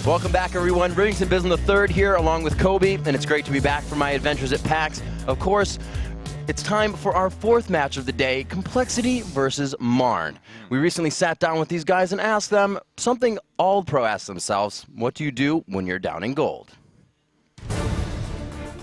Welcome back, everyone. Bridgington Bislam the third here, along with Kobe, and it's great to be back for my adventures at PAX. Of course, it's time for our fourth match of the day, Complexity versus MRN. We recently sat down with these guys and asked them something all pro asks themselves: what do you do when you're down in gold?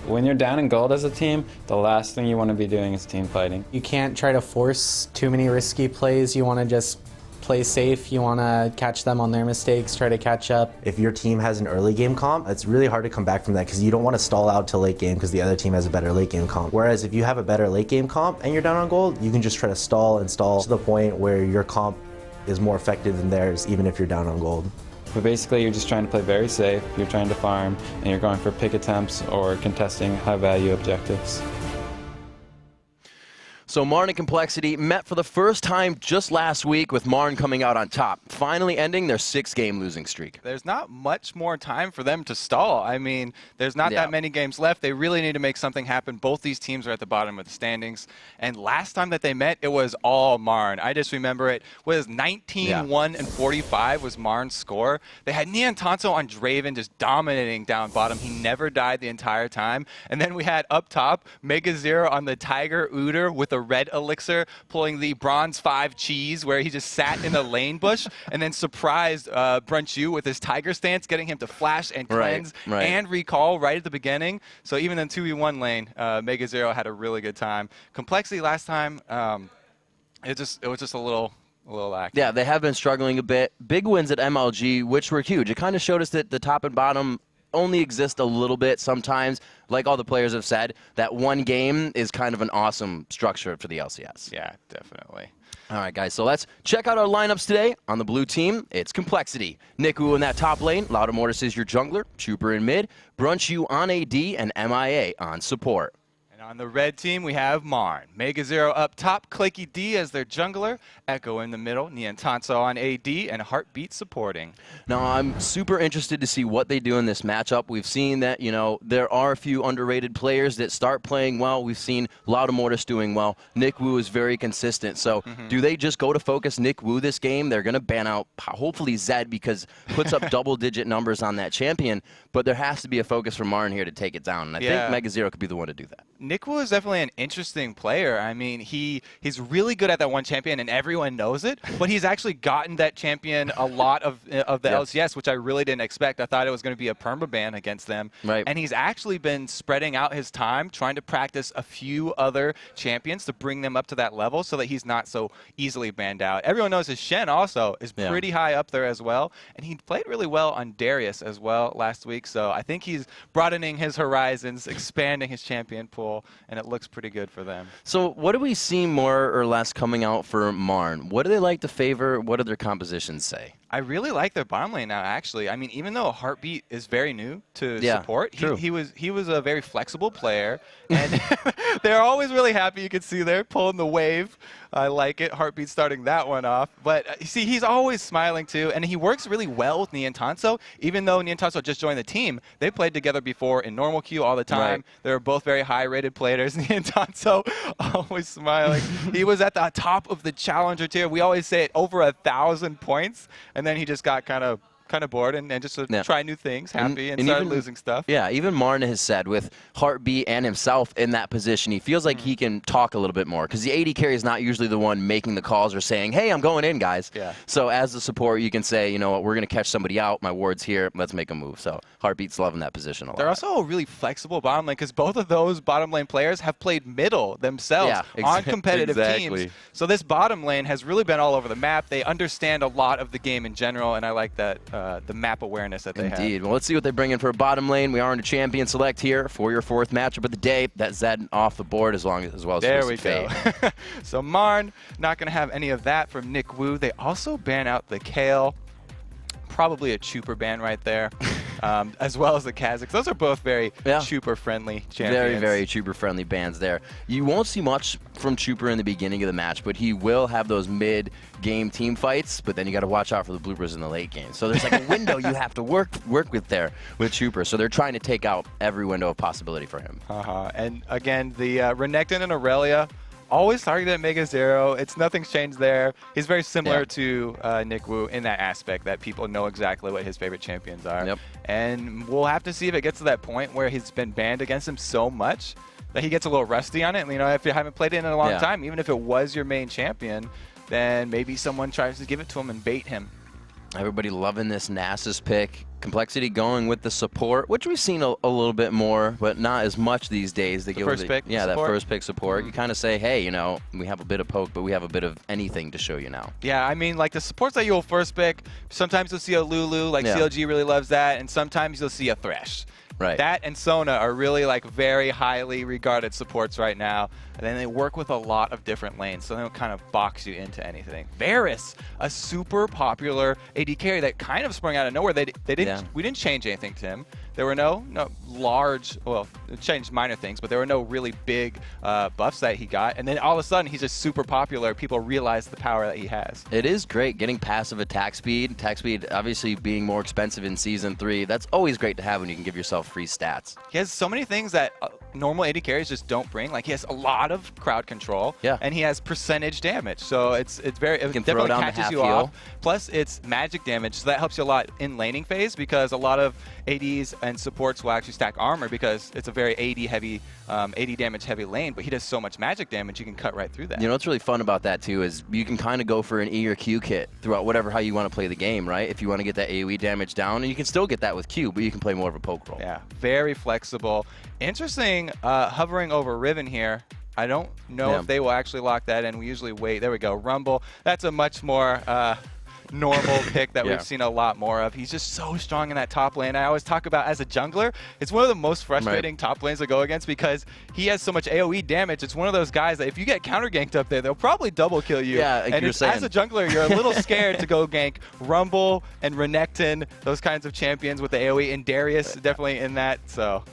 When you're down in gold as a team, the last thing you want to be doing is team fighting. You can't try to force too many risky plays. You want to just play safe. You want to catch them on their mistakes, try to catch up. If your team has an early game comp, it's really hard to come back from that because you don't want to stall out till late game because the other team has a better late game comp. Whereas if you have a better late game comp and you're down on gold, you can just try to stall to the point where your comp is more effective than theirs, even if you're down on gold. But basically, you're just trying to play very safe, you're trying to farm, and you're going for pick attempts or contesting high-value objectives. So MRN and Complexity met for the first time just last week, with MRN coming out on top, finally ending their 6-game losing streak. There's not much more time for them to stall. I mean, there's not that many games left. They really need to make something happen. Both these teams are at the bottom of the standings. And last time that they met, it was all MRN. I just remember it was 19-1 and 45 was MRN's score. They had Niantanso on Draven just dominating down bottom. He never died the entire time. And then we had up top, Mega Zero on the Tiger Uter with a red elixir, pulling the bronze 5 cheese where he just sat in the lane bush and then surprised Brunchu with his tiger stance, getting him to flash and cleanse and recall right at the beginning. So even in 2v1 lane, Mega Zero had a really good time. Complexity last time, it was just a little lacking. Yeah, they have been struggling a bit. Big wins at MLG, which were huge. It kind of showed us that the top and bottom only exist a little bit sometimes. Like all the players have said, that one game is kind of an awesome structure for the LCS. Yeah, definitely. All right, guys, so let's check out our lineups today. On the blue team, it's Complexity. Nick Wu in that top lane. Louder Mortis is your jungler. Chuper in mid. Brunchu on AD, and MIA on support. On the red team, we have MRN. Mega Zero up top, Claky D as their jungler, Echo in the middle, Niantanso on AD, and Heartbeat supporting. Now, I'm super interested to see what they do in this matchup. We've seen that, there are a few underrated players that start playing well. We've seen Louder Mortis doing well. Nick Wu is very consistent. So do they just go to focus Nick Wu this game? They're going to ban out, hopefully, Zed, because puts up double-digit numbers on that champion. But there has to be a focus from MRN here to take it down. And I think Mega Zero could be the one to do that. Nick Wu is definitely an interesting player. I mean, he's really good at that one champion, and everyone knows it. But he's actually gotten that champion a lot of the LCS, which I really didn't expect. I thought it was going to be a permaban against them. Right. And he's actually been spreading out his time, trying to practice a few other champions to bring them up to that level so that he's not so easily banned out. Everyone knows his Shen also is pretty high up there as well. And he played really well on Darius as well last week. So I think he's broadening his horizons, expanding his champion pool, and it looks pretty good for them. So what do we see more or less coming out for MRN? What do they like to favor? What do their compositions say? I really like their bottom lane now, actually. I mean, even though Heartbeat is very new to support, he was a very flexible player, and they're always really happy. You can see they're pulling the wave. I like it. Heartbeat starting that one off. But you see, he's always smiling too, and he works really well with Niantanso. Even though Niantanso just joined the team, they played together before in normal queue all the time. They were both very high-rated players. Niantanso always smiling. He was at the top of the challenger tier. We always say it, over 1,000 points. And then he just got kind of bored and just to try new things, happy, and started losing stuff. Yeah, even Marna has said with Heartbeat and himself in that position, he feels like he can talk a little bit more because the AD carry is not usually the one making the calls or saying, hey, I'm going in, guys. Yeah. So as the support, you can say, you know what, we're going to catch somebody out. My ward's here. Let's make a move. So Heartbeat's loving that position a lot. They're also a really flexible bottom lane because both of those bottom lane players have played middle themselves on competitive teams. So this bottom lane has really been all over the map. They understand a lot of the game in general, and I like that the map awareness that they have. Indeed. Well, let's see what they bring in for a bottom lane. We are in a champion select here for your fourth matchup of the day. That's Zed off the board as well as there we go. So Marn, not going to have any of that from Nick Wu. They also ban out the coL. Probably a Chuper ban right there, as well as the Kazakhs. Those are both very Chuper-friendly champions. Very, very Chuper-friendly bans there. You won't see much from Chuper in the beginning of the match, but he will have those mid-game team fights, but then you got to watch out for the bloopers in the late game. So there's like a window you have to work with there with Chuper. So they're trying to take out every window of possibility for him. And again, the Renekton and Aurelia always targeted at Mega Zero. Nothing's changed there. He's very similar to Nick Wu in that aspect, that people know exactly what his favorite champions are. Yep. And we'll have to see if it gets to that point where he's been banned against him so much that he gets a little rusty on it. And, if you haven't played it in a long time, even if it was your main champion, then maybe someone tries to give it to him and bait him. Everybody loving this Nasus pick. Complexity going with the support, which we've seen a little bit more, but not as much these days. They The first pick that support? first pick support. You kind of say, hey, we have a bit of poke, but we have a bit of anything to show you now. Yeah, I mean, like the supports that you'll first pick, sometimes you'll see a Lulu, like CLG really loves that, and sometimes you'll see a Thresh. Right. That and Sona are really like very highly regarded supports right now. And then they work with a lot of different lanes, so they don't kind of box you into anything. Varus, a super popular AD carry that kind of sprung out of nowhere. We didn't change anything to him. There were no large, well, it changed minor things, but there were no really big buffs that he got. And then all of a sudden, he's just super popular. People realize the power that he has. It is great getting passive attack speed. Attack speed obviously being more expensive in Season 3. That's always great to have when you can give yourself free stats. He has so many things that normal AD carries just don't bring. Like he has a lot of crowd control, and he has percentage damage. So it definitely catches you off. Plus, it's magic damage, so that helps you a lot in laning phase because a lot of ADs and supports will actually stack armor because it's a very AD damage heavy lane. But he does so much magic damage, you can cut right through that. What's really fun about that too is you can kind of go for an E or Q kit throughout how you want to play the game, right? If you want to get that AoE damage down, and you can still get that with Q, but you can play more of a poke role. Yeah, very flexible. Interesting, hovering over Riven here. I don't know if they will actually lock that in. We usually wait. There we go. Rumble. That's a much more normal pick that we've seen a lot more of. He's just so strong in that top lane. I always talk about as a jungler, it's one of the most frustrating top lanes to go against because he has so much AoE damage. It's one of those guys that if you get counter ganked up there, they'll probably double kill you. Yeah, like and as a jungler, you're a little scared to go gank Rumble and Renekton, those kinds of champions with the AoE, and Darius definitely in that. So.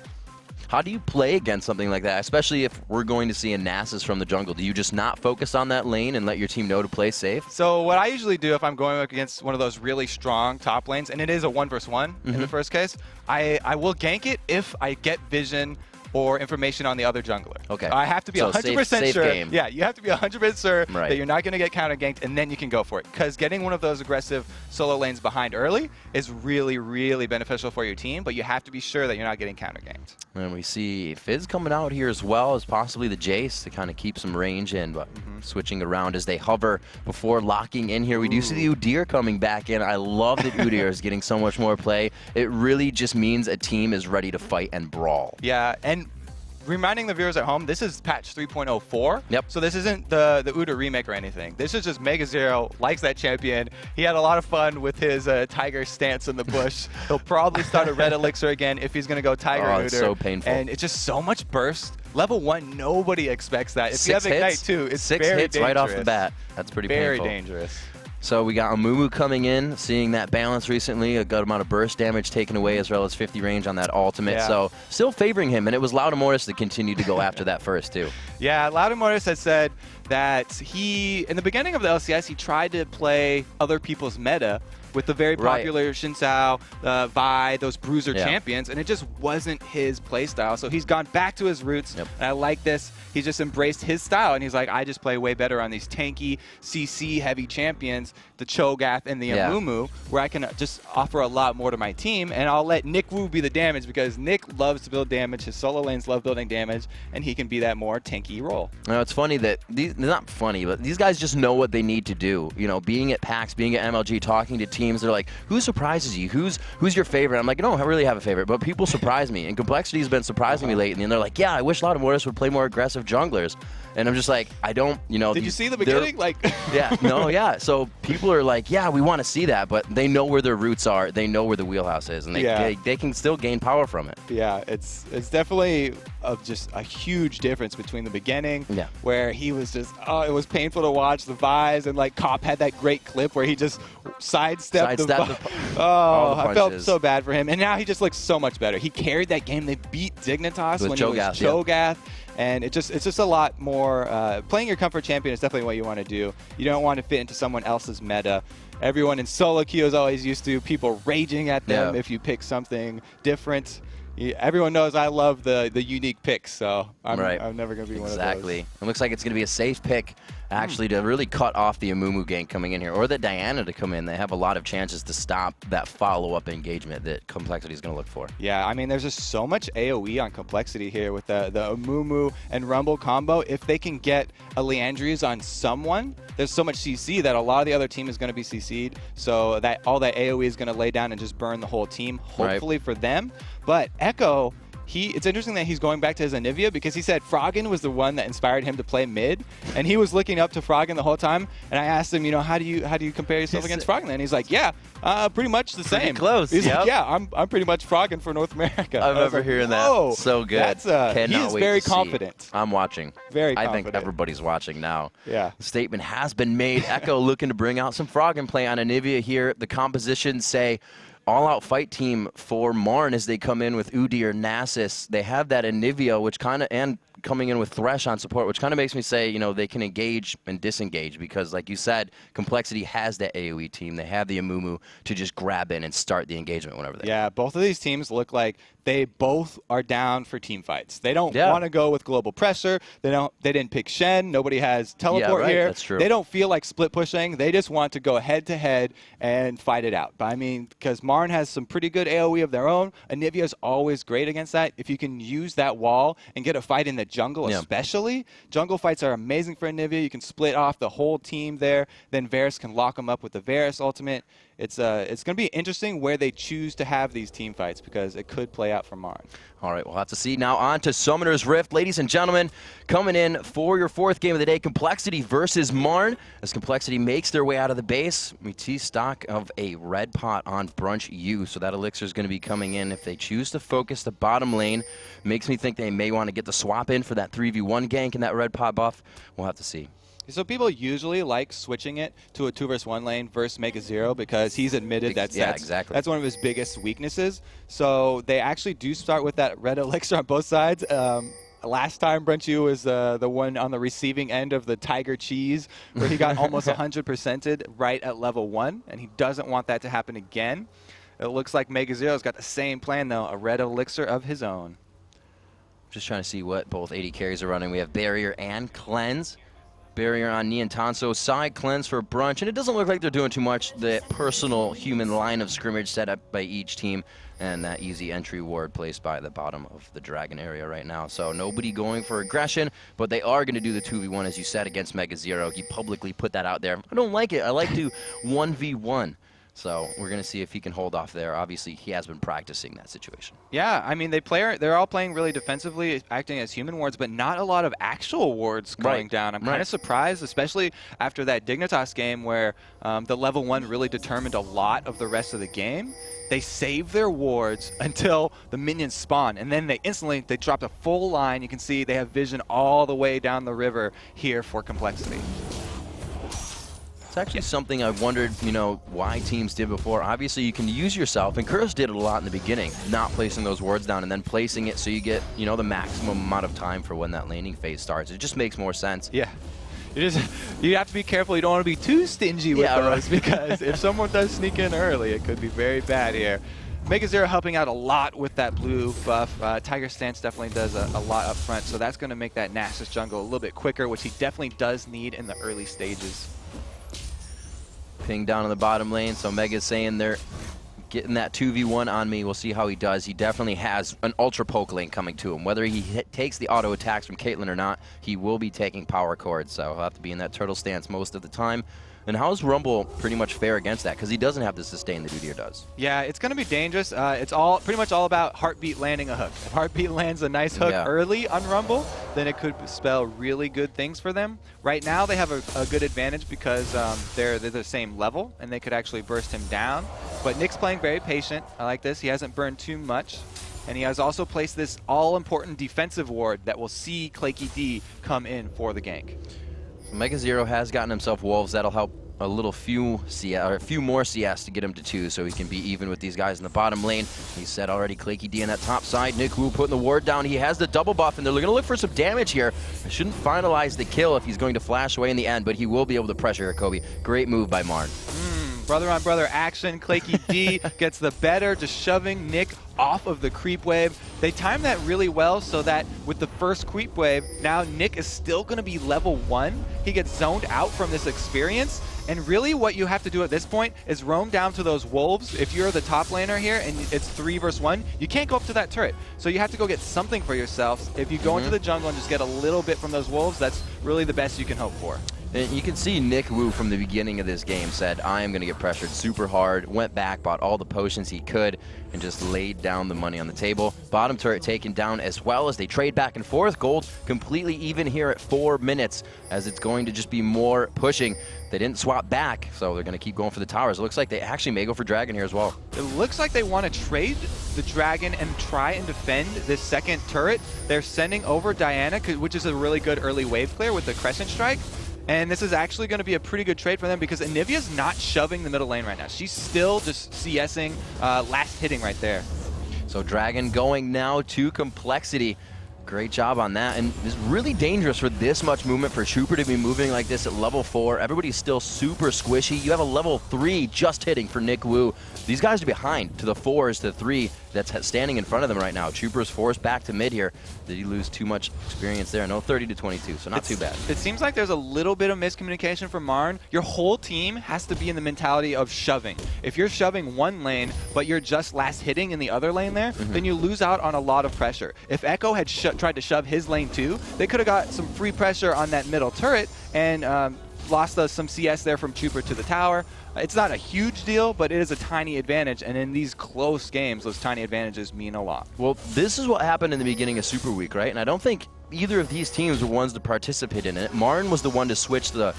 How do you play against something like that, especially if we're going to see a Nasus from the jungle? Do you just not focus on that lane and let your team know to play safe? So what I usually do if I'm going up against one of those really strong top lanes, and it is a 1v1 in the first case, I will gank it if I get vision or information on the other jungler. Okay. I have to be 100% safe sure. game. Yeah, you have to be 100% sure that you're not going to get counter ganked, and then you can go for it. Because getting one of those aggressive solo lanes behind early is really, really beneficial for your team, but you have to be sure that you're not getting counter ganked. And we see Fizz coming out here as well as possibly the Jace to kind of keep some range in, but switching around as they hover before locking in here. We do see the Udyr coming back in. I love that Udyr is getting so much more play. It really just means a team is ready to fight and brawl. Yeah, and reminding the viewers at home, this is patch 3.04. Yep. So this isn't the Udyr remake or anything. This is just Mega Zero likes that champion. He had a lot of fun with his tiger stance in the bush. He'll probably start a red elixir again if he's going to go tiger Udyr. It's so painful. And it's just so much burst. Level 1, nobody expects that. If you have Ignite too, it's six very hits dangerous. right off the bat. That's pretty painful. Very dangerous. So we got Amumu coming in, seeing that balance recently, a good amount of burst damage taken away as well as 50 range on that ultimate. Yeah. So still favoring him, and it was Loudamortis that continued to go after that first too. Yeah, Loudamortis has said that he, in the beginning of the LCS, he tried to play other people's meta with the very popular Xin Zhao, Vi, those bruiser champions, and it just wasn't his play style. So he's gone back to his roots, and I like this. He's just embraced his style, and he's like, I just play way better on these tanky, CC-heavy champions, the Cho'Gath and the Amumu, where I can just offer a lot more to my team, and I'll let Nick Wu be the damage because Nick loves to build damage. His solo lanes love building damage, and he can be that more tanky role. Now, it's funny that not funny, but these guys just know what they need to do. Being at PAX, being at MLG, talking to teams, they're like, who surprises you? Who's your favorite? I'm like, I don't really have a favorite, but people surprise me. And Complexity has been surprising me lately. And they're like, yeah, I wish Loudamortis would play more aggressive junglers. And I'm just like, I don't, Did you see the beginning? So people are like, yeah, we want to see that, but they know where their roots are. They know where the wheelhouse is, and they can still gain power from it. Yeah, it's definitely just a huge difference between the beginning, where he was just, it was painful to watch the vibes, and like Cop had that great clip where he just sidestepped I felt so bad for him, and now he just looks so much better. He carried that game. They beat Dignitas when he was Cho'Gath. And it's just a lot more, playing your comfort champion is definitely what you want to do. You don't want to fit into someone else's meta. Everyone in solo queue is always used to people raging at them if you pick something different. everyone knows I love the unique picks, so I'm never going to be one of those. Exactly. It looks like it's going to be a safe pick, actually, to really cut off the Amumu gank coming in here, or the Diana to come in. They have a lot of chances to stop that follow-up engagement that Complexity is going to look for. Yeah, I mean, there's just so much AoE on Complexity here with the Amumu and Rumble combo. If they can get a Leandri's on someone, there's so much CC that a lot of the other team is going to be CC'd, so that all that AoE is going to lay down and just burn the whole team, hopefully for them. But Echo, it's interesting that he's going back to his Anivia, because he said Froggen was the one that inspired him to play mid, and he was looking up to Froggen the whole time. And I asked him, how do you compare yourself against Froggen? And he's like, yeah, pretty much the same. Close. He's like, yeah, I'm pretty much Froggen for North America. I remember hearing that. So good. He is very confident. I'm watching. Very confident. I think everybody's watching now. Yeah. The statement has been made. Echo looking to bring out some Froggen play on Anivia here. The compositions say all-out fight team for Marn as they come in with Udi or Nasus. They have that Anivia, which kind of, and coming in with Thresh on support, which kind of makes me say, they can engage and disengage, because like you said, Complexity has that AoE team. They have the Amumu to just grab in and start the engagement whenever they Yeah, both of these teams look like they both are down for team fights. They don't want to go with global pressure. They didn't pick Shen. Nobody has teleport here. That's true. They don't feel like split pushing. They just want to go head to head and fight it out. But I mean, because Marn has some pretty good AoE of their own. Anivia is always great against that. If you can use that wall and get a fight in the jungle especially, jungle fights are amazing for Anivia. You can split off the whole team there. Then Varus can lock them up with the Varus ultimate. It's going to be interesting where they choose to have these team fights, because it could play out for Marn. All right, we'll have to see. Now on to Summoner's Rift. Ladies and gentlemen, coming in for your fourth game of the day, Complexity versus Marn. As Complexity makes their way out of the base, we see stock of a red pot on Brunch U. So that elixir is going to be coming in if they choose to focus the bottom lane. Makes me think they may want to get the swap in for that 3v1 gank and that red pot buff. We'll have to see. So people usually like switching it to a 2v1 lane versus Mega Zero, because he's admitted that's one of his biggest weaknesses. So they actually do start with that red elixir on both sides. Last time Brunchu was the one on the receiving end of the Tiger Cheese, where he got almost 100%ed right at level 1, and he doesn't want that to happen again. It looks like Mega Zero's got the same plan, though, a red elixir of his own. Just trying to see what both AD carries are running. We have Barrier and Cleanse. Barrier on Nian Tanso, side cleanse for Brunch, and it doesn't look like they're doing too much. The personal human line of scrimmage set up by each team, and that easy entry ward placed by the bottom of the Dragon area right now. So nobody going for aggression, but they are going to do the 2v1, as you said, against Mega Zero. He publicly put that out there. I don't like it. I like to 1v1. So we're going to see if he can hold off there. Obviously, he has been practicing that situation. Yeah, I mean, they're all playing really defensively, acting as human wards, but not a lot of actual wards going down. I'm kind of surprised, especially after that Dignitas game where the level 1 really determined a lot of the rest of the game. They save their wards until the minions spawn, and then they dropped a full line. You can see they have vision all the way down the river here for Complexity. It's actually something I've wondered, why teams did before. Obviously, you can use yourself, and Curse did it a lot in the beginning, not placing those wards down and then placing it so you get, the maximum amount of time for when that laning phase starts. It just makes more sense. Yeah. You have to be careful. You don't want to be too stingy with those, because if someone does sneak in early, it could be very bad here. Mega Zero helping out a lot with that blue buff. Tiger Stance definitely does a lot up front, so that's going to make that Nasus jungle a little bit quicker, which he definitely does need in the early stages. Ping down in the bottom lane, so Mega's saying they're getting that 2v1 on me. We'll see how he does. He definitely has an ultra poke lane coming to him. Whether he takes the auto attacks from Caitlyn or not, he will be taking power chords, so he'll have to be in that turtle stance most of the time. And how's Rumble pretty much fare against that? Because he doesn't have to sustain the Udyr does. Yeah, it's going to be dangerous. It's pretty much all about Heartbeat landing a hook. If Heartbeat lands a nice hook early on Rumble, then it could spell really good things for them. Right now, they have a good advantage because they're the same level, and they could actually burst him down. But Nick's playing very patient. I like this. He hasn't burned too much. And he has also placed this all-important defensive ward that will see Claky D come in for the gank. Mega Zero has gotten himself wolves. That'll help a few more CS to get him to 2, so he can be even with these guys in the bottom lane. He said already Claky D on that top side. Nick Wu putting the ward down. He has the double buff, and they're going to look for some damage here. I shouldn't finalize the kill if he's going to flash away in the end, but he will be able to pressure Kobe. Great move by Marn. brother-on-brother action. Claky D gets the better, just shoving Nick off of the creep wave. They timed that really well so that with the first creep wave, now Nick is still going to be level 1. He gets zoned out from this experience. And really what you have to do at this point is roam down to those wolves. If you're the top laner here and it's 3 versus 1, you can't go up to that turret. So you have to go get something for yourself. If you go into the jungle and just get a little bit from those wolves, that's really the best you can hope for. And you can see Nick Wu from the beginning of this game said, I am going to get pressured super hard, went back, bought all the potions he could, and just laid down the money on the table. Bottom turret taken down as well as they trade back and forth. Gold completely even here at 4 minutes as it's going to just be more pushing. They didn't swap back, so they're going to keep going for the towers. It looks like they actually may go for Dragon here as well. It looks like they want to trade the Dragon and try and defend this second turret. They're sending over Diana, which is a really good early wave clear with the Crescent Strike. And this is actually going to be a pretty good trade for them because Anivia's not shoving the middle lane right now. She's still just CSing, last hitting right there. So Dragon going now to Complexity. Great job on that, and it's really dangerous for this much movement for Trooper to be moving like this at level 4. Everybody's still super squishy. You have a level 3 just hitting for Nick Wu. These guys are behind to the 4s to 3 that's standing in front of them right now. Trooper's forced back to mid here. Did he lose too much experience there? No, 30 to 22, so not too bad. It seems like there's a little bit of miscommunication from MRN. Your whole team has to be in the mentality of shoving. If you're shoving one lane, but you're just last hitting in the other lane there, then you lose out on a lot of pressure. If Echo had tried to shove his lane too, they could have got some free pressure on that middle turret and lost some CS there from Trooper to the tower. It's not a huge deal, but it is a tiny advantage, and in these close games, those tiny advantages mean a lot. Well, this is what happened in the beginning of Super Week, right? And I don't think either of these teams were ones to participate in it. MRN was the one to switch the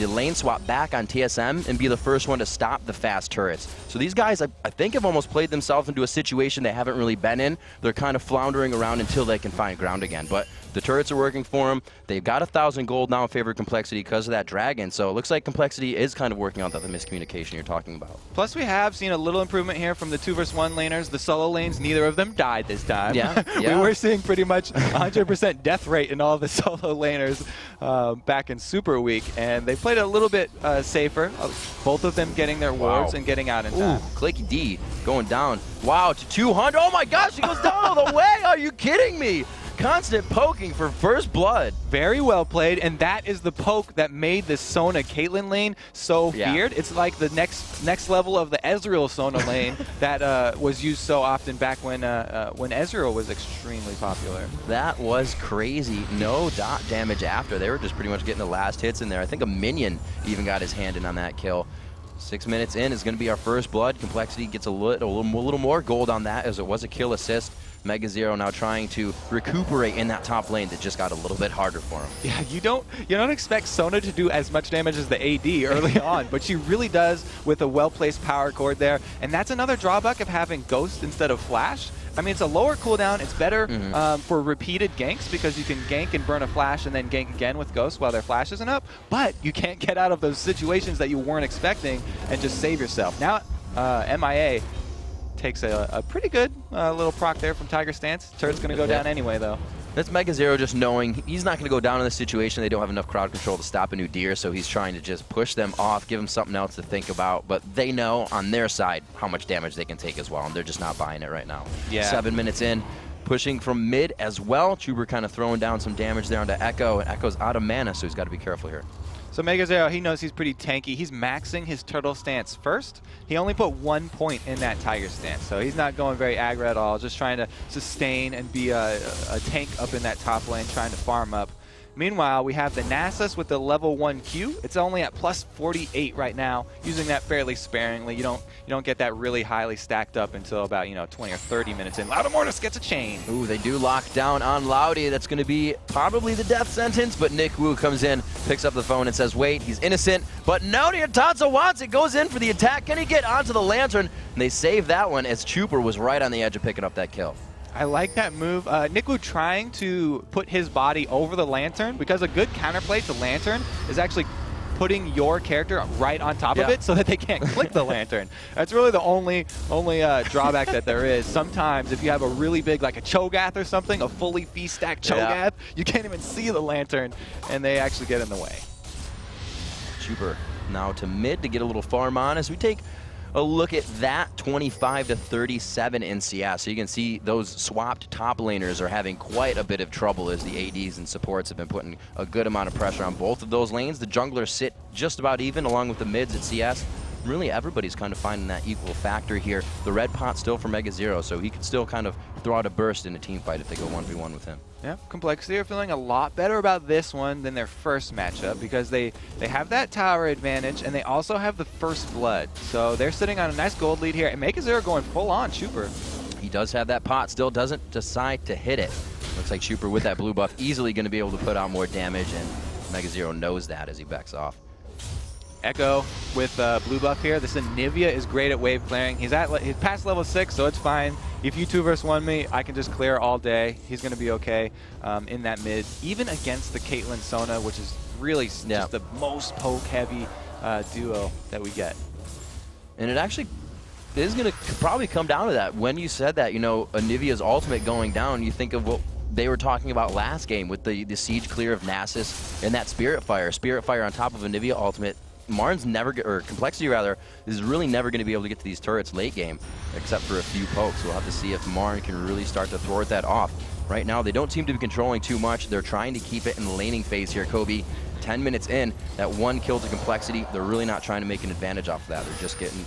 lane swap back on TSM and be the first one to stop the fast turrets. So these guys, I think, have almost played themselves into a situation they haven't really been in. They're kind of floundering around until they can find ground again. But the turrets are working for them. They've got 1,000 gold now in favor of Complexity because of that Dragon. So it looks like Complexity is kind of working on the miscommunication you're talking about. Plus, we have seen a little improvement here from the 2 versus 1 laners. The solo lanes, neither of them died this time. Yeah. We were seeing pretty much 100% death rate in all the solo laners back in Super Week, and they played a little bit safer. Both of them getting their wards and getting out in time. Claky D going down. Wow, to 200. Oh my gosh, he goes down all the way. Are you kidding me? Constant poking for first blood. Very well played, and that is the poke that made the Sona Caitlyn lane so feared. It's like the next level of the Ezreal Sona lane that was used so often back when Ezreal was extremely popular. That was crazy. No dot damage after. They were just pretty much getting the last hits in there. I think a minion even got his hand in on that kill. 6 minutes in is going to be our first blood. Complexity gets a little more gold on that as it was a kill assist. Mega Zero now trying to recuperate in that top lane that just got a little bit harder for him. Yeah, you don't expect Sona to do as much damage as the AD early on, but she really does with a well-placed power chord there. And that's another drawback of having Ghost instead of Flash. I mean, it's a lower cooldown. It's better for repeated ganks because you can gank and burn a flash and then gank again with Ghost while their flash isn't up. But you can't get out of those situations that you weren't expecting and just save yourself. Now, MIA takes a pretty good little proc there from Tiger Stance. Turret's going to go down anyway, though. That's Mega Zero just knowing he's not going to go down in this situation. They don't have enough crowd control to stop a Nudir, so he's trying to just push them off, give them something else to think about. But they know on their side how much damage they can take as well, and they're just not buying it right now. Yeah. 7 minutes in, pushing from mid as well. Chuber kind of throwing down some damage there onto Echo, and Echo's out of mana, so he's got to be careful here. So Mega Zero, he knows he's pretty tanky. He's maxing his turtle stance first. He only put 1 point in that tiger stance, so he's not going very aggro at all, just trying to sustain and be a tank up in that top lane, trying to farm up. Meanwhile, we have the Nasus with the level 1 Q. It's only at plus 48 right now, using that fairly sparingly. You don't get that really highly stacked up until about 20 or 30 minutes in. Loudamortis gets a chain. Ooh, they do lock down on Loudy. That's going to be probably the death sentence, but Nick Wu comes in, picks up the phone and says, wait, he's innocent. But now Tanza wants it, goes in for the attack. Can he get onto the lantern? And they save that one as Chuper was right on the edge of picking up that kill. I like that move. Nick Wu trying to put his body over the lantern, because a good counterplay to lantern is actually putting your character right on top of it so that they can't click the lantern. That's really the only drawback that there is. Sometimes if you have a really big, like a Cho'Gath or something, a fully fee-stacked Cho'Gath, you can't even see the lantern, and they actually get in the way. Chuper now to mid to get a little farm on as we take a look at that 25 to 37 in CS. So you can see those swapped top laners are having quite a bit of trouble as the ADs and supports have been putting a good amount of pressure on both of those lanes. The junglers sit just about even along with the mids at CS. Really everybody's kind of finding that equal factor here. The red pot still for Mega Zero, so he could still kind of throw out a burst in a team fight if they go 1v1 with him. Yeah, Complexity are feeling a lot better about this one than their first matchup because they have that tower advantage and they also have the first blood. So they're sitting on a nice gold lead here, and Mega Zero going full on Chuper. He does have that pot, still doesn't decide to hit it. Looks like Chuper with that blue buff easily going to be able to put out more damage, and Mega Zero knows that as he backs off. Echo with blue buff here. This Anivia is great at wave clearing. He's past level 6, so it's fine. If you 2v1 me, I can just clear all day. He's going to be okay in that mid, even against the Caitlyn Sona, which is really just the most poke-heavy duo that we get. And it actually is going to probably come down to that. When you said that, you know, Anivia's ultimate going down, you think of what they were talking about last game with the siege clear of Nasus and that Spirit Fire. Spirit Fire on top of Anivia ultimate. Marn's never, or Complexity rather, is really never going to be able to get to these turrets late game, except for a few pokes. We'll have to see if Marn can really start to thwart that off. Right now, they don't seem to be controlling too much. They're trying to keep it in the laning phase here, Kobe. 10 minutes in, that one kill to Complexity, they're really not trying to make an advantage off of that. They're just getting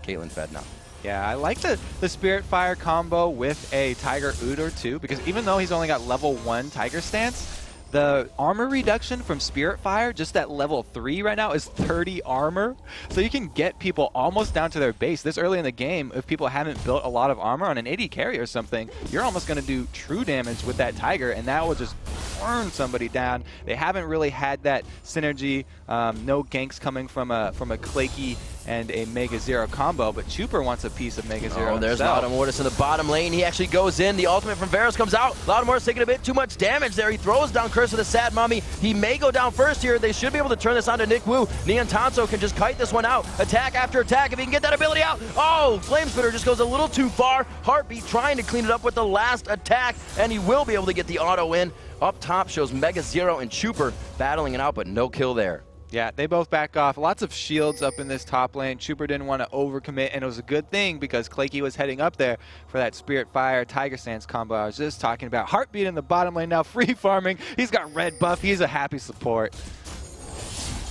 Caitlyn fed now. Yeah, I like the Spirit Fire combo with a Tiger Udor too, because even though he's only got level 1 Tiger stance, the armor reduction from Spirit Fire, just at level 3 right now, is 30 armor. So you can get people almost down to their base. This early in the game, if people haven't built a lot of armor on an AD carry or something, you're almost going to do true damage with that Tiger, and that will just burn somebody down. They haven't really had that synergy. No ganks coming from a Claky and a Mega Zero combo, but Chuper wants a piece of Mega Zero. Oh, there's himself. Loudamortis in the bottom lane. He actually goes in. The ultimate from Varus comes out. Loudamortis taking a bit too much damage there. He throws down Curse of the Sad Mummy. He may go down first here. They should be able to turn this onto Nick Wu. Neon Tanso can just kite this one out. Attack after attack if he can get that ability out. Oh, Flamespitter just goes a little too far. Heartbeat trying to clean it up with the last attack, and he will be able to get the auto in. Up top shows Mega Zero and Chuper battling it out, but no kill there. Yeah, they both back off. Lots of shields up in this top lane. Chuper didn't want to overcommit, and it was a good thing because Claky was heading up there for that Spirit Fire Tiger Stance combo I was just talking about. Heartbeat in the bottom lane now, free farming. He's got red buff. He's a happy support.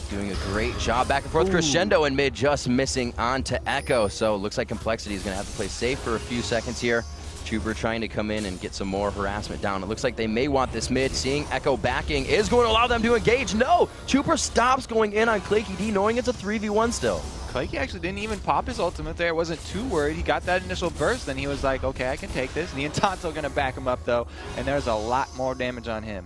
Doing a great job back and forth. Ooh. Crescendo in mid, just missing onto Echo. So it looks like Complexity is going to have to play safe for a few seconds here. Chuper trying to come in and get some more harassment down. It looks like they may want this mid. Seeing Echo backing is going to allow them to engage. No! Chuper stops going in on Claky D, knowing it's a 3v1 still. Claky actually didn't even pop his ultimate there. Wasn't too worried. He got that initial burst, then he was like, okay, I can take this. And the Entanto going to back him up, though, and there's a lot more damage on him.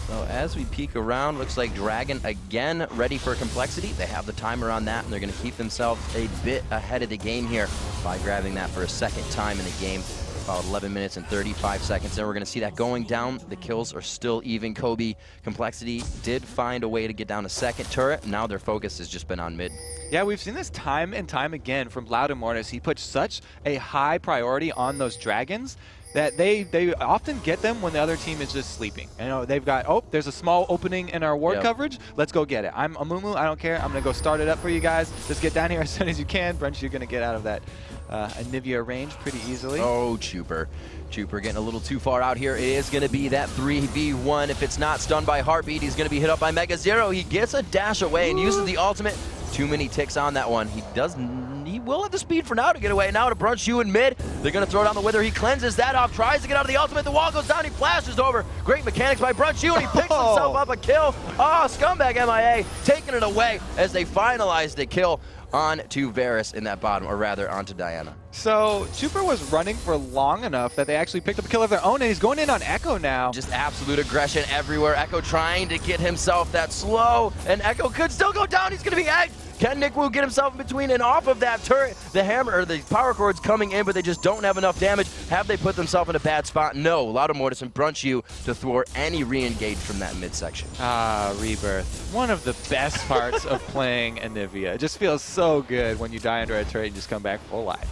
So as we peek around, looks like Dragon again ready for Complexity. They have the timer on that, and they're going to keep themselves a bit ahead of the game here by grabbing that for a second time in the game. About 11 minutes and 35 seconds. Then we're going to see that going down. The kills are still even. Kobe Complexity did find a way to get down a second turret. Now their focus has just been on mid. Yeah, we've seen this time and time again from Loudamortis. He puts such a high priority on those dragons that they often get them when the other team is just sleeping. You know, they've got, oh, there's a small opening in our ward coverage. Let's go get it. I'm Amumu. I don't care. I'm going to go start it up for you guys. Just get down here as soon as you can. Brunch, you're going to get out of that Anivia range pretty easily. Oh, Chuper. Chuper getting a little too far out here. It is going to be that 3v1. If it's not stunned by Heartbeat, he's going to be hit up by Mega Zero. He gets a dash away and uses the ultimate. Too many ticks on that one. He will have the speed for now to get away. Now to Brunch you in mid. They're going to throw down the Wither. He cleanses that off, tries to get out of the ultimate. The wall goes down. He flashes over. Great mechanics by Brunch you, and he picks himself up a kill. Oh, Scumbag MIA taking it away as they finalize the kill onto Varus in that bottom, or rather onto Diana. So Chuper was running for long enough that they actually picked up a kill of their own, and he's going in on Echo now. Just absolute aggression everywhere. Echo trying to get himself that slow, and Echo could still go down. He's going to be egged. Can Nick Wu get himself in between and off of that turret? The hammer, or the power chord's coming in, but they just don't have enough damage. Have they put themselves in a bad spot? No. Loudamortis and Brunch you to thwart any re-engage from that midsection. Ah, Rebirth. One of the best parts of playing Anivia. It just feels so good when you die under a turret and just come back full life.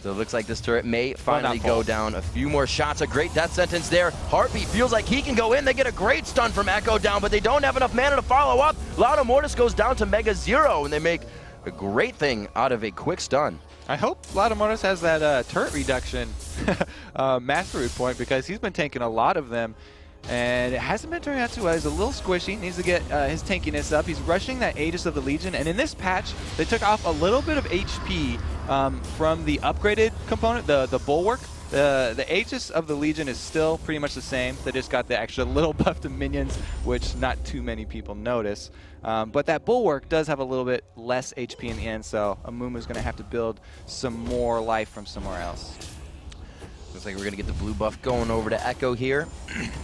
So it looks like this turret may finally not go full. down. A few more shots. A great death sentence there. Heartbeat feels like he can go in. They get a great stun from Echo down, but they don't have enough mana to follow up. Loud Mortis goes down to Mega Zero, and they make a great thing out of a quick stun. I hope Mortis has that turret reduction mastery point, because he's been tanking a lot of them. And it hasn't been turning out too well. He's a little squishy, needs to get his tankiness up. He's rushing that Aegis of the Legion, and in this patch, they took off a little bit of HP from the upgraded component, the Bulwark. The Aegis of the Legion is still pretty much the same. They just got the extra little buff to minions, which not too many people notice. But that Bulwark does have a little bit less HP in the end, so Amumu's going to have to build some more life from somewhere else. Looks like we're going to get the blue buff going over to Echo here.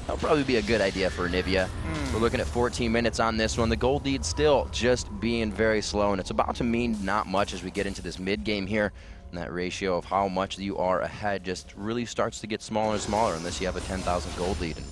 That'll probably be a good idea for Anivia. We're looking at 14 minutes on this one. The gold lead still just being very slow, and it's about to mean not much as we get into this mid game here. And that ratio of how much you are ahead just really starts to get smaller and smaller unless you have a 10,000 gold lead. And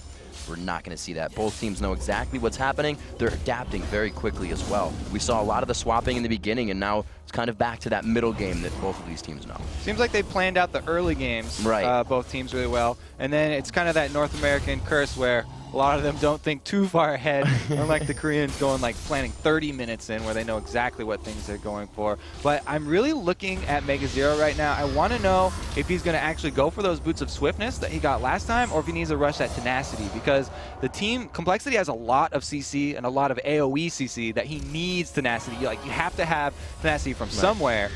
we're not going to see that. Both teams know exactly what's happening. They're adapting very quickly as well. We saw a lot of the swapping in the beginning, and now it's kind of back to that middle game that both of these teams know. Seems like they planned out the early games, right. Both teams really well. And then it's kind of that North American curse where a lot of them don't think too far ahead, unlike the Koreans going like planning 30 minutes in where they know exactly what things they're going for. But I'm really looking at Mega Zero right now. I want to know if he's going to actually go for those boots of swiftness that he got last time, or if he needs to rush that tenacity, because the team Complexity has a lot of CC and a lot of AoE CC that he needs tenacity. Like, you have to have tenacity from somewhere.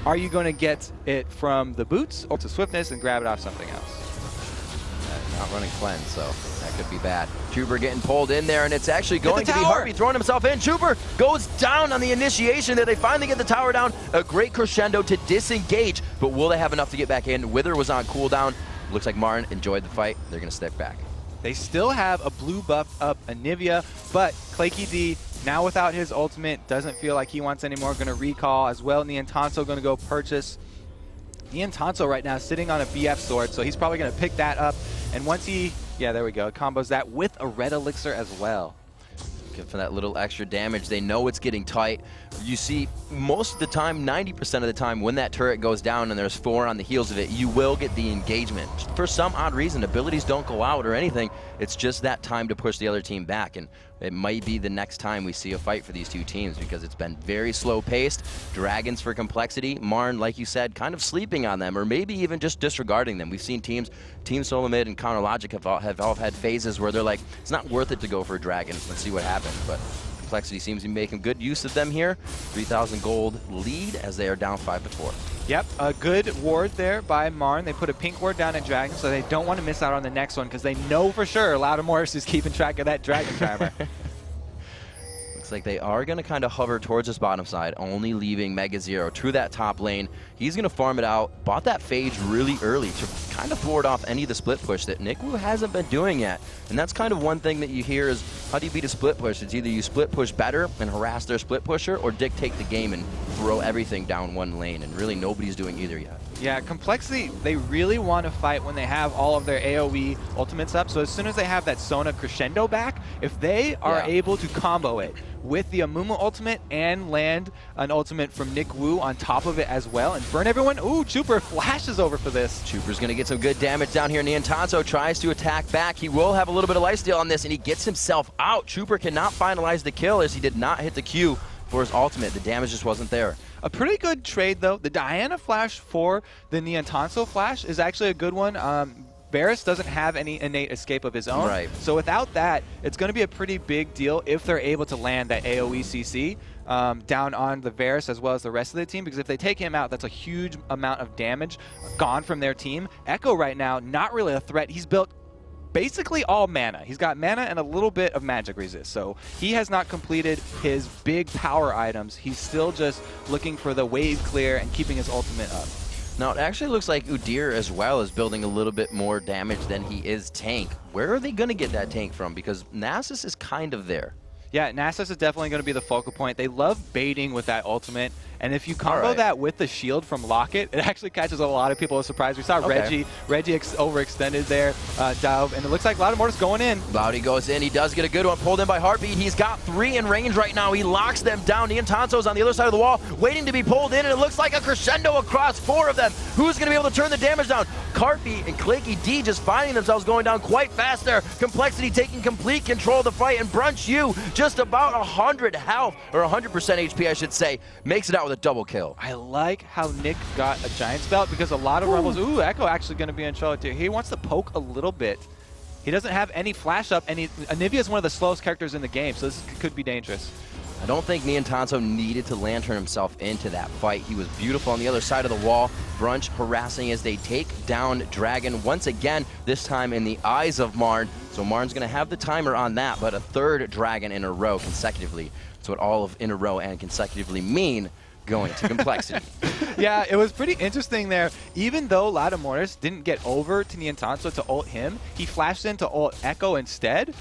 Are you going to get it from the boots or to swiftness and grab it off something else? Not running cleanse, so that could be bad. Trooper getting pulled in there, and it's actually going to be Heartbeat throwing himself in. Trooper goes down on the initiation there. They finally get the tower down. A great crescendo to disengage, but will they have enough to get back in? Wither was on cooldown. Looks like MRN enjoyed the fight. They're going to step back. They still have a blue buff up Anivia, but Claky D, now without his ultimate, doesn't feel like he wants any more. Going to recall as well. Niantanso going to go purchase. Niantanso right now sitting on a BF sword, so he's probably going to pick that up. And once he, yeah, there we go, combos that with a red elixir as well. Good for that little extra damage. They know it's getting tight. You see, most of the time, 90% of the time, when that turret goes down and there's 4 on the heels of it, you will get the engagement. For some odd reason, abilities don't go out or anything. It's just that time to push the other team back. And it might be the next time we see a fight for these two teams, because it's been very slow paced. Dragons for Complexity. Marn, like you said, kind of sleeping on them, or maybe even just disregarding them. We've seen teams, Team Solomid and Counter Logic have all had phases where they're like, it's not worth it to go for a dragon. Let's see what happens. But Complexity seems to be making good use of them here. 3,000 gold lead as they are down 5-4. Yep, a good ward there by Marn. They put a pink ward down at Dragon, so they don't want to miss out on the next one, because they know for sure Loud Morris is keeping track of that Dragon timer. Looks like they are going to kind of hover towards this bottom side, only leaving Mega Zero through that top lane. He's going to farm it out. Bought that Phage really early to kind of ward off any of the split push that Nikwu hasn't been doing yet. And that's kind of one thing that you hear is, how do you beat a split push? It's either you split push better and harass their split pusher, or dictate the game and throw everything down one lane. And really nobody's doing either yet. Yeah, Complexity, they really want to fight when they have all of their AoE ultimates up. So as soon as they have that Sona Crescendo back, if they are able to combo it with the Amumu ultimate and land an ultimate from Nikwu on top of it as well and burn everyone. Ooh, Chuper flashes over for this. Chuper's going to get some good damage down here. Niantanso tries to attack back. He will have a little bit of lifesteal on this, and he gets himself out. Chuper cannot finalize the kill as he did not hit the Q for his ultimate. The damage just wasn't there. A pretty good trade, though. The Diana flash for the Niantanso flash is actually a good one. Varus doesn't have any innate escape of his own. Right. So without that, it's going to be a pretty big deal if they're able to land that AoE CC down on the Varus as well as the rest of the team, because if they take him out, that's a huge amount of damage gone from their team. Echo right now, not really a threat. He's built basically all mana. He's got mana and a little bit of magic resist. So he has not completed his big power items. He's still just looking for the wave clear and keeping his ultimate up. Now, it actually looks like Udyr as well is building a little bit more damage than he is tank. Where are they going to get that tank from? Because Nasus is kind of there. Yeah, Nasus is definitely going to be the focal point. They love baiting with that ultimate And if you combo that with the shield from Locket, it actually catches a lot of people as surprise. We saw Reggie overextended there, dive, and it looks like Loudamortis going in. Loudy goes in. He does get a good one. Pulled in by Heartbeat. He's got 3 in range right now. He locks them down. Niantanso's on the other side of the wall, waiting to be pulled in, and it looks like a crescendo across 4 of them. Who's going to be able to turn the damage down? Carpy and Claky D just finding themselves going down quite fast there. Complexity taking complete control of the fight, and Brunch U just about 100 health, or 100% HP, I should say, makes it out with a double kill. I like how Nick got a Giant's Belt because a lot of Rumbles, Echo actually going to be in trouble too. He wants to poke a little bit. He doesn't have any flash up, and Anivia is one of the slowest characters in the game, so this could be dangerous. I don't think Niantanso needed to lantern himself into that fight. He was beautiful on the other side of the wall. Brunch harassing as they take down Dragon once again, this time in the eyes of Marn. So Marn's going to have the timer on that, but a 3rd Dragon in a row consecutively. That's what all of in a row and consecutively mean going to Complexity. Yeah, it was pretty interesting there. Even though Loudamortis didn't get over to Niantanso to ult him, he flashed in to ult Echo instead.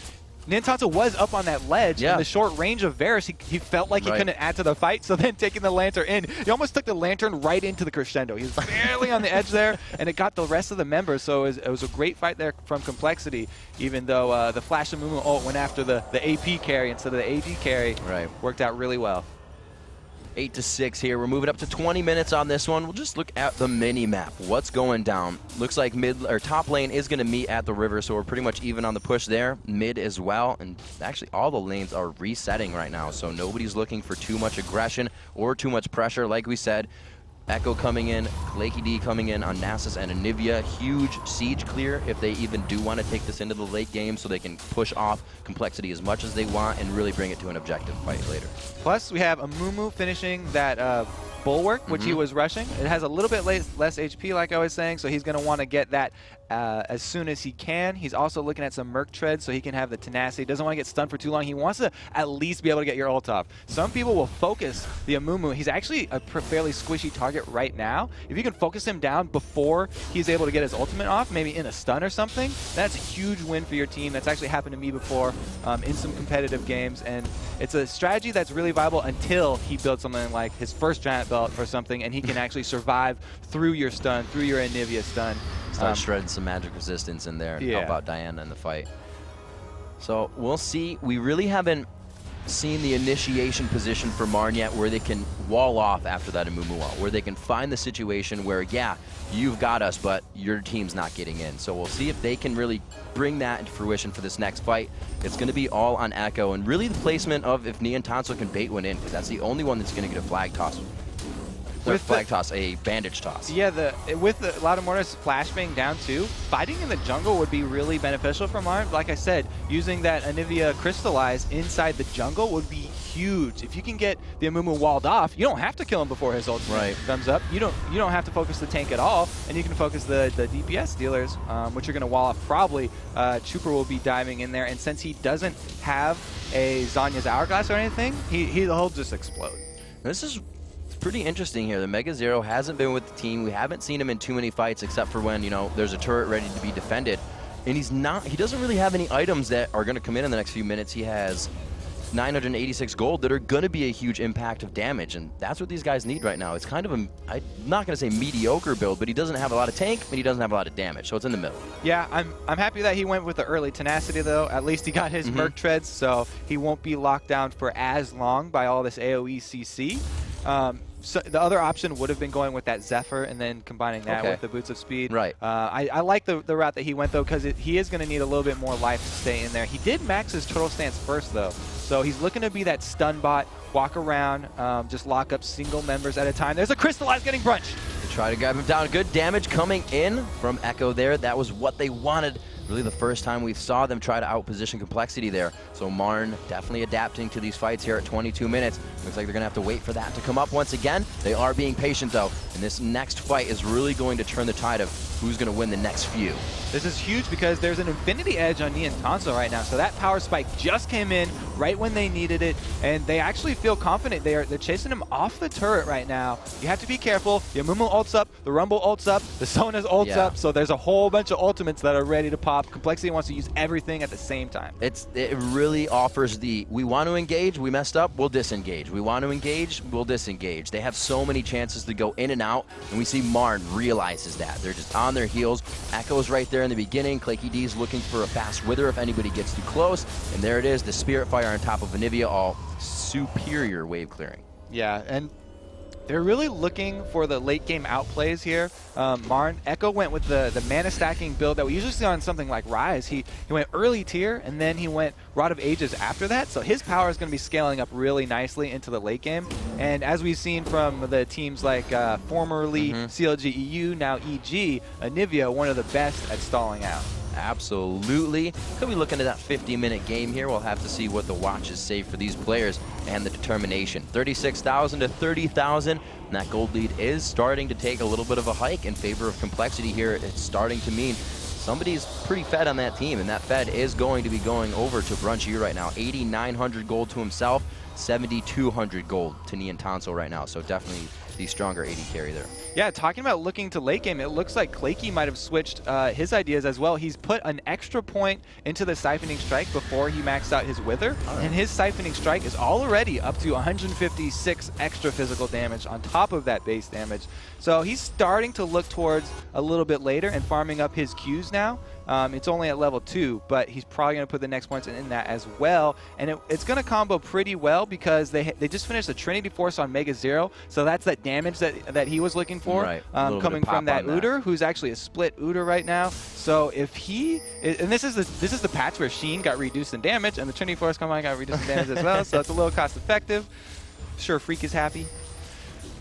Niantanso was up on that ledge in the short range of Varus. He felt like he couldn't add to the fight, so then taking the Lantern in, he almost took the Lantern right into the crescendo. He was barely on the edge there, and it got the rest of the members, so it was a great fight there from Complexity, even though the Flash and Mumu ult went after the AP carry instead of the AD carry. Worked out really well. 8-6 here. We're moving up to 20 minutes on this one. We'll just look at the mini map. What's going down? Looks like top lane is going to meet at the river, so we're pretty much even on the push there. Mid as well, and actually all the lanes are resetting right now, so nobody's looking for too much aggression or too much pressure. Like we said, Echo coming in, Claky D coming in on Nasus and Anivia. Huge siege clear if they even do want to take this into the late game, so they can push off Complexity as much as they want and really bring it to an objective fight later. Plus, we have a Mumu finishing that Bulwark, which he was rushing. It has a little bit less HP, like I was saying, so he's going to want to get that as soon as he can. He's also looking at some Merc Treads so he can have the tenacity. Doesn't want to get stunned for too long. He wants to at least be able to get your ult off. Some people will focus the Amumu. He's actually a fairly squishy target right now. If you can focus him down before he's able to get his ultimate off, maybe in a stun or something, that's a huge win for your team. That's actually happened to me before in some competitive games, and it's a strategy that's really viable until he builds something like his first Giant Belt or something, and he can actually survive through your stun, through your Anivia stun. Start shredding some magic resistance in there and help out Diana in the fight. So we'll see. We really haven't seen the initiation position for Marn yet where they can wall off after that Amumu wall, where they can find the situation where, yeah, you've got us, but your team's not getting in. So we'll see if they can really bring that into fruition for this next fight. It's going to be all on Echo, and really the placement of if Niantanso can bait one in, because that's the only one that's going to get a flag toss. A bandage toss. Yeah, with the Loudamortis flash being down too, fighting in the jungle would be really beneficial for Marn. Like I said, using that Anivia Crystallize inside the jungle would be huge. If you can get the Amumu walled off, you don't have to kill him before his ultimate comes up. You don't have to focus the tank at all, and you can focus the DPS dealers, which are going to wall off probably. Trooper will be diving in there, and since he doesn't have a Zanya's Hourglass or anything, he'll just explode. This is pretty interesting here. The Mega Zero hasn't been with the team. We haven't seen him in too many fights except for when, there's a turret ready to be defended. And he doesn't really have any items that are going to come in the next few minutes. He has 986 gold that are going to be a huge impact of damage, and that's what these guys need right now. It's kind of I'm not going to say mediocre build, but he doesn't have a lot of tank, and he doesn't have a lot of damage, so it's in the middle. Yeah, I'm happy that he went with the early tenacity, though. At least he got his Merc Treads, so he won't be locked down for as long by all this AoE CC. So the other option would have been going with that Zephyr and then combining that with the Boots of Speed. Right. I like the route that he went, though, because he is going to need a little bit more life to stay in there. He did max his Turtle Stance first, though. So he's looking to be that stun bot, walk around, just lock up single members at a time. There's a Crystallize getting Brunch. They try to grab him down. Good damage coming in from Echo there. That was what they wanted. Really the first time we saw them try to outposition Complexity there. So Marn definitely adapting to these fights here at 22 minutes. Looks like they're going to have to wait for that to come up once again. They are being patient, though. And this next fight is really going to turn the tide of who's going to win the next few. This is huge because there's an Infinity Edge on Niantanso right now. So that power spike just came in right when they needed it. And they actually feel confident. They're chasing him off the turret right now. You have to be careful. The Amumu ults up. The Rumble ults up. The Sona's ults up. So there's a whole bunch of ultimates that are ready to pop top. Complexity wants to use everything at the same time. It really offers we want to engage, we messed up, we'll disengage. We want to engage, we'll disengage. They have so many chances to go in and out, and we see MRN realizes that. They're just on their heels. Echo's right there in the beginning. Claky D's looking for a fast wither if anybody gets too close, and there it is, the Spirit Fire on top of Anivia, all superior wave clearing. Yeah, and they're really looking for the late game outplays here. MRN, Echo went with the mana stacking build that we usually see on something like Rise. He went early tier, and then he went Rod of Ages after that. So his power is going to be scaling up really nicely into the late game. And as we've seen from the teams like formerly CLG EU, now EG, Anivia, one of the best at stalling out. Absolutely. Could be looking at that 50-minute game here. We'll have to see what the watches say for these players and the determination. 36,000 to 30,000. And that gold lead is starting to take a little bit of a hike in favor of Complexity here. It's starting to mean somebody's pretty fed on that team, and that fed is going to be going over to Brunchy right now. 8,900 gold to himself, 7,200 gold to Niantanso right now. So definitely the stronger AD carry there. Yeah, talking about looking to late game, it looks like Claky might have switched his ideas as well. He's put an extra point into the Siphoning Strike before he maxed out his Wither, and his Siphoning Strike is already up to 156 extra physical damage on top of that base damage. So he's starting to look towards a little bit later and farming up his Qs now. It's only at level 2, but he's probably going to put the next points in that as well. And it's going to combo pretty well because they just finished a Trinity Force on Mega Zero, so that's that damage that he was looking for, right. coming from that Udyr, who's actually a split Udyr right now. So if he, and this is the patch where Sheen got reduced in damage, and the Trinity Force come on got reduced in damage as well, so it's a little cost effective. Sure, Freak is happy.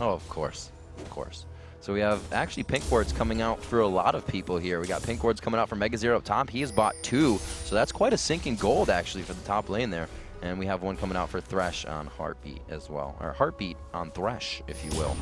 Oh, of course, of course. So we have actually pink boards coming out for a lot of people here. We got pink boards coming out for Mega Zero up top. He has bought 2, so that's quite a sink in gold actually for the top lane there. And we have one coming out for Thresh on Heartbeat as well, or Heartbeat on Thresh, if you will.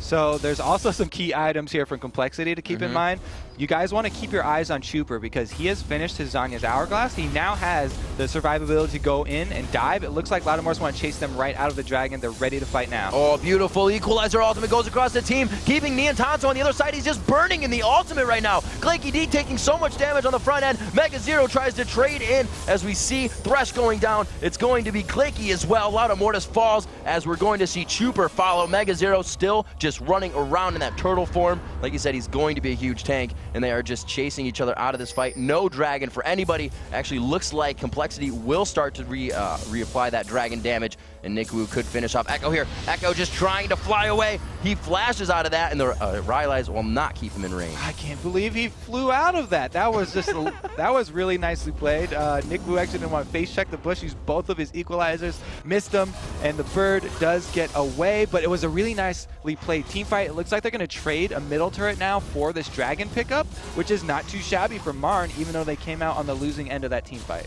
So there's also some key items here from Complexity to keep in mind. You guys want to keep your eyes on Chuper because he has finished his Zanya's Hourglass. He now has the survivability to go in and dive. It looks like Loudamoris want to chase them right out of the dragon. They're ready to fight now. Oh, beautiful. Equalizer ultimate goes across the team, keeping Niantanso on the other side. He's just burning in the ultimate right now. Claky D taking so much damage on the front end. Mega Zero tries to trade in as we see Thresh going down. It's going to be Claky as well. Loudamoris falls as we're going to see Chuper follow. Mega Zero still just running around in that turtle form. Like you said, he's going to be a huge tank, and they are just chasing each other out of this fight. No dragon for anybody. Actually looks like Complexity will start to reapply that dragon damage, and Nick Wu could finish off Echo here. Echo just trying to fly away. He flashes out of that, and the Rylai's will not keep him in range. I can't believe he flew out of that. That was just that was really nicely played. Nick Wu actually didn't want to face check the bush. Used both of his equalizers, missed them, and the bird does get away. But it was a really nicely played team fight. It looks like they're going to trade a middle turret now for this dragon pickup, which is not too shabby for MRN, even though they came out on the losing end of that team fight.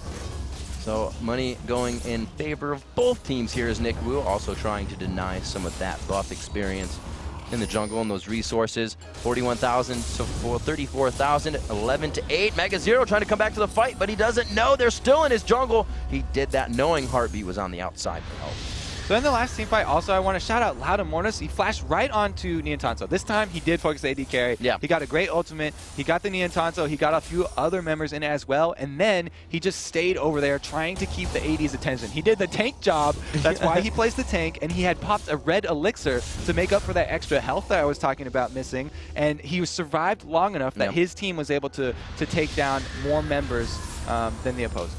So money going in favor of both teams here is Nick Wu, also trying to deny some of that buff experience in the jungle and those resources. 41,000 to 34,000, 11 to 8. Mega Zero trying to come back to the fight, but he doesn't know they're still in his jungle. He did that knowing Heartbeat was on the outside for help. So in the last team fight, also I want to shout out Loudamoris. He flashed right onto Niantanso. This time he did focus AD carry. Yeah. He got a great ultimate. He got the Niantanso. He got a few other members in as well. And then he just stayed over there trying to keep the AD's attention. He did the tank job. That's why he placed the tank. And he had popped a red elixir to make up for that extra health that I was talking about missing. And he survived long enough that his team was able to take down more members than the opposing.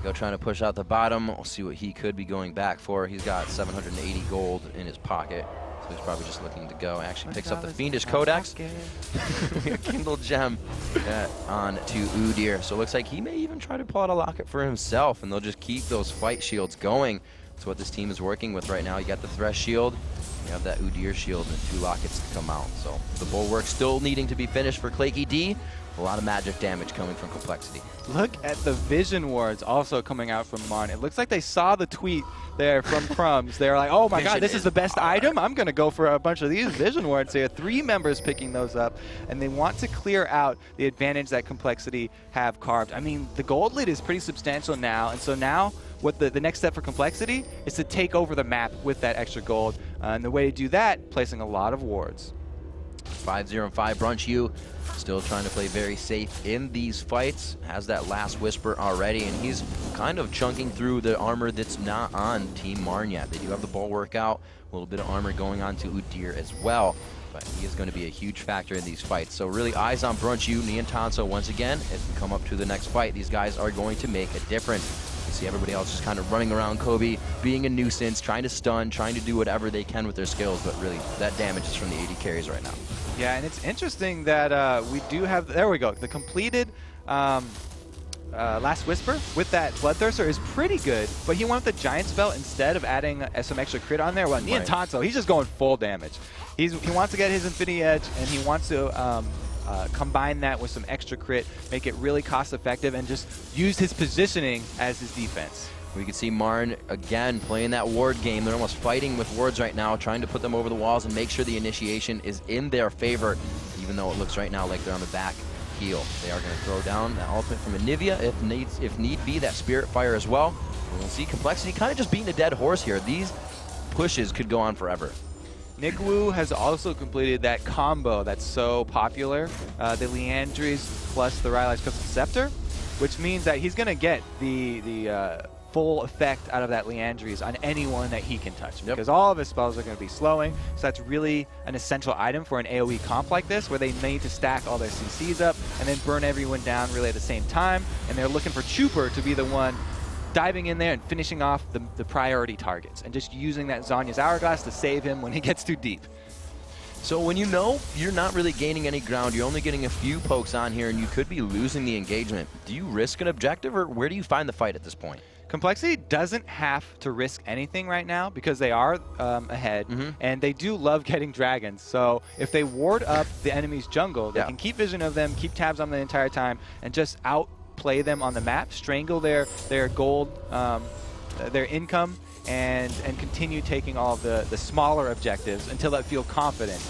Go trying to push out the bottom. We'll see what he could be going back for. He's got 780 gold in his pocket, so he's probably just looking to go. Actually picks up the Fiendish Codex. A Kindle Gem on to Udyr. So it looks like he may even try to pull out a locket for himself, and they'll just keep those fight shields going. That's what this team is working with right now. You got the Thresh shield, you have that Udyr shield, and 2 lockets to come out. So the bulwark still needing to be finished for Claky D. A lot of magic damage coming from Complexity. Look at the vision wards also coming out from MRN. It looks like they saw the tweet there from Crumbs. They're like, oh my god, this is the best item. I'm going to go for a bunch of these vision wards here. 3 members picking those up, and they want to clear out the advantage that Complexity have carved. I mean, the gold lead is pretty substantial now, and so now what the next step for Complexity is to take over the map with that extra gold. And the way to do that, placing a lot of wards. 5-0 and 5. Brunch U still trying to play very safe in these fights. Has that last whisper already, and he's kind of chunking through the armor that's not on Team MRN yet. They do have the bulwark out, a little bit of armor going on to Udyr as well. But he is going to be a huge factor in these fights. So really eyes on Brunch U, Niantanso once again. As we come up to the next fight, these guys are going to make a difference. You see everybody else just kind of running around Kobe, being a nuisance, trying to stun, trying to do whatever they can with their skills, but really that damage is from the AD carries right now. Yeah, and it's interesting that we do have, there we go, the completed Last Whisper with that Bloodthirster is pretty good, but he went with the Giant's Belt instead of adding some extra crit on there. Well, Niantanso, he's just going full damage. He wants to get his Infinity Edge, and he wants to combine that with some extra crit, make it really cost effective, and just use his positioning as his defense. We can see MRN again playing that ward game. They're almost fighting with wards right now, trying to put them over the walls and make sure the initiation is in their favor, even though it looks right now like they're on the back heel. They are going to throw down that ultimate from Anivia if need be, that Spirit Fire as well. And we'll see Complexity kind of just beating a dead horse here. These pushes could go on forever. Nickwu has also completed that combo that's so popular, the Liandry's plus the Rylai's Crystal Scepter, which means that he's going to get the full effect out of that Liandry's on anyone that he can touch, because all of his spells are going to be slowing. So that's really an essential item for an AoE comp like this, where they need to stack all their CCs up and then burn everyone down really at the same time. And they're looking for Chuper to be the one diving in there and finishing off the priority targets, and just using that Zhonya's Hourglass to save him when he gets too deep. So when you know you're not really gaining any ground, you're only getting a few pokes on here, and you could be losing the engagement, do you risk an objective, or where do you find the fight at this point? Complexity doesn't have to risk anything right now because they are ahead, and they do love getting dragons. So if they ward up the enemy's jungle, they can keep vision of them, keep tabs on them the entire time, and just outplay them on the map, strangle their gold, their income, and continue taking all of the smaller objectives until they feel confident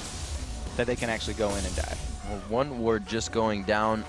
that they can actually go in and die. Well, one ward just going down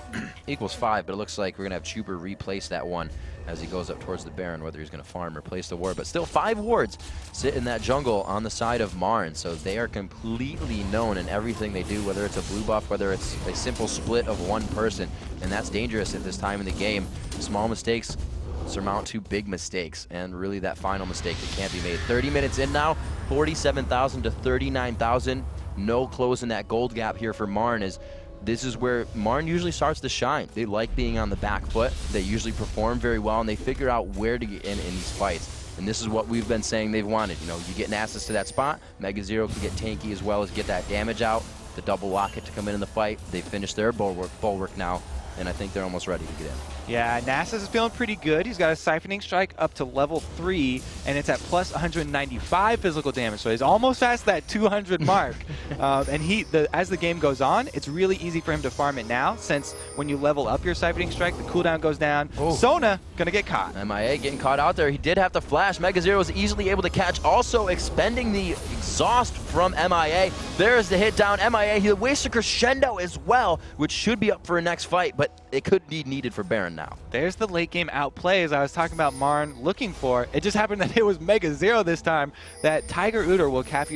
equals 5, but it looks like we're going to have Chuper replace that one as he goes up towards the Baron, whether he's going to farm or place the ward. But still, 5 wards sit in that jungle on the side of MRN, so they are completely known in everything they do, whether it's a blue buff, whether it's a simple split of one person, and that's dangerous at this time in the game. Small mistakes surmount to big mistakes, and really that final mistake that can't be made. 30 minutes in now, 47,000 to 39,000. No closing that gold gap here for MRN. This is where MRN usually starts to shine. They like being on the back foot. They usually perform very well, and they figure out where to get in these fights. And this is what we've been saying they've wanted. You know, you get Nasus to that spot, Mega Zero can get tanky as well as get that damage out, the double locket to come in the fight. They finished their bulwark now, and I think they're almost ready to get in. Yeah, Nasus is feeling pretty good. He's got a Siphoning Strike up to level 3, and it's at plus 195 physical damage, so he's almost past that 200 mark. And as the game goes on, it's really easy for him to farm it now, since when you level up your Siphoning Strike, the cooldown goes down. Sona gonna get caught. MIA getting caught out there. He did have to flash. Mega Zero was easily able to catch, also expending the exhaust from MIA. There's the hit down. MIA, he wastes a crescendo as well, which should be up for a next fight, but it could be needed for Baron now. There's the late game outplay, as I was talking about MRN looking for. It just happened that it was Mega Zero this time. That Tiger Udyr will catch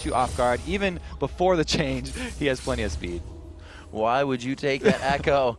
you off guard even before the change. He has plenty of speed. Why would you take that Echo?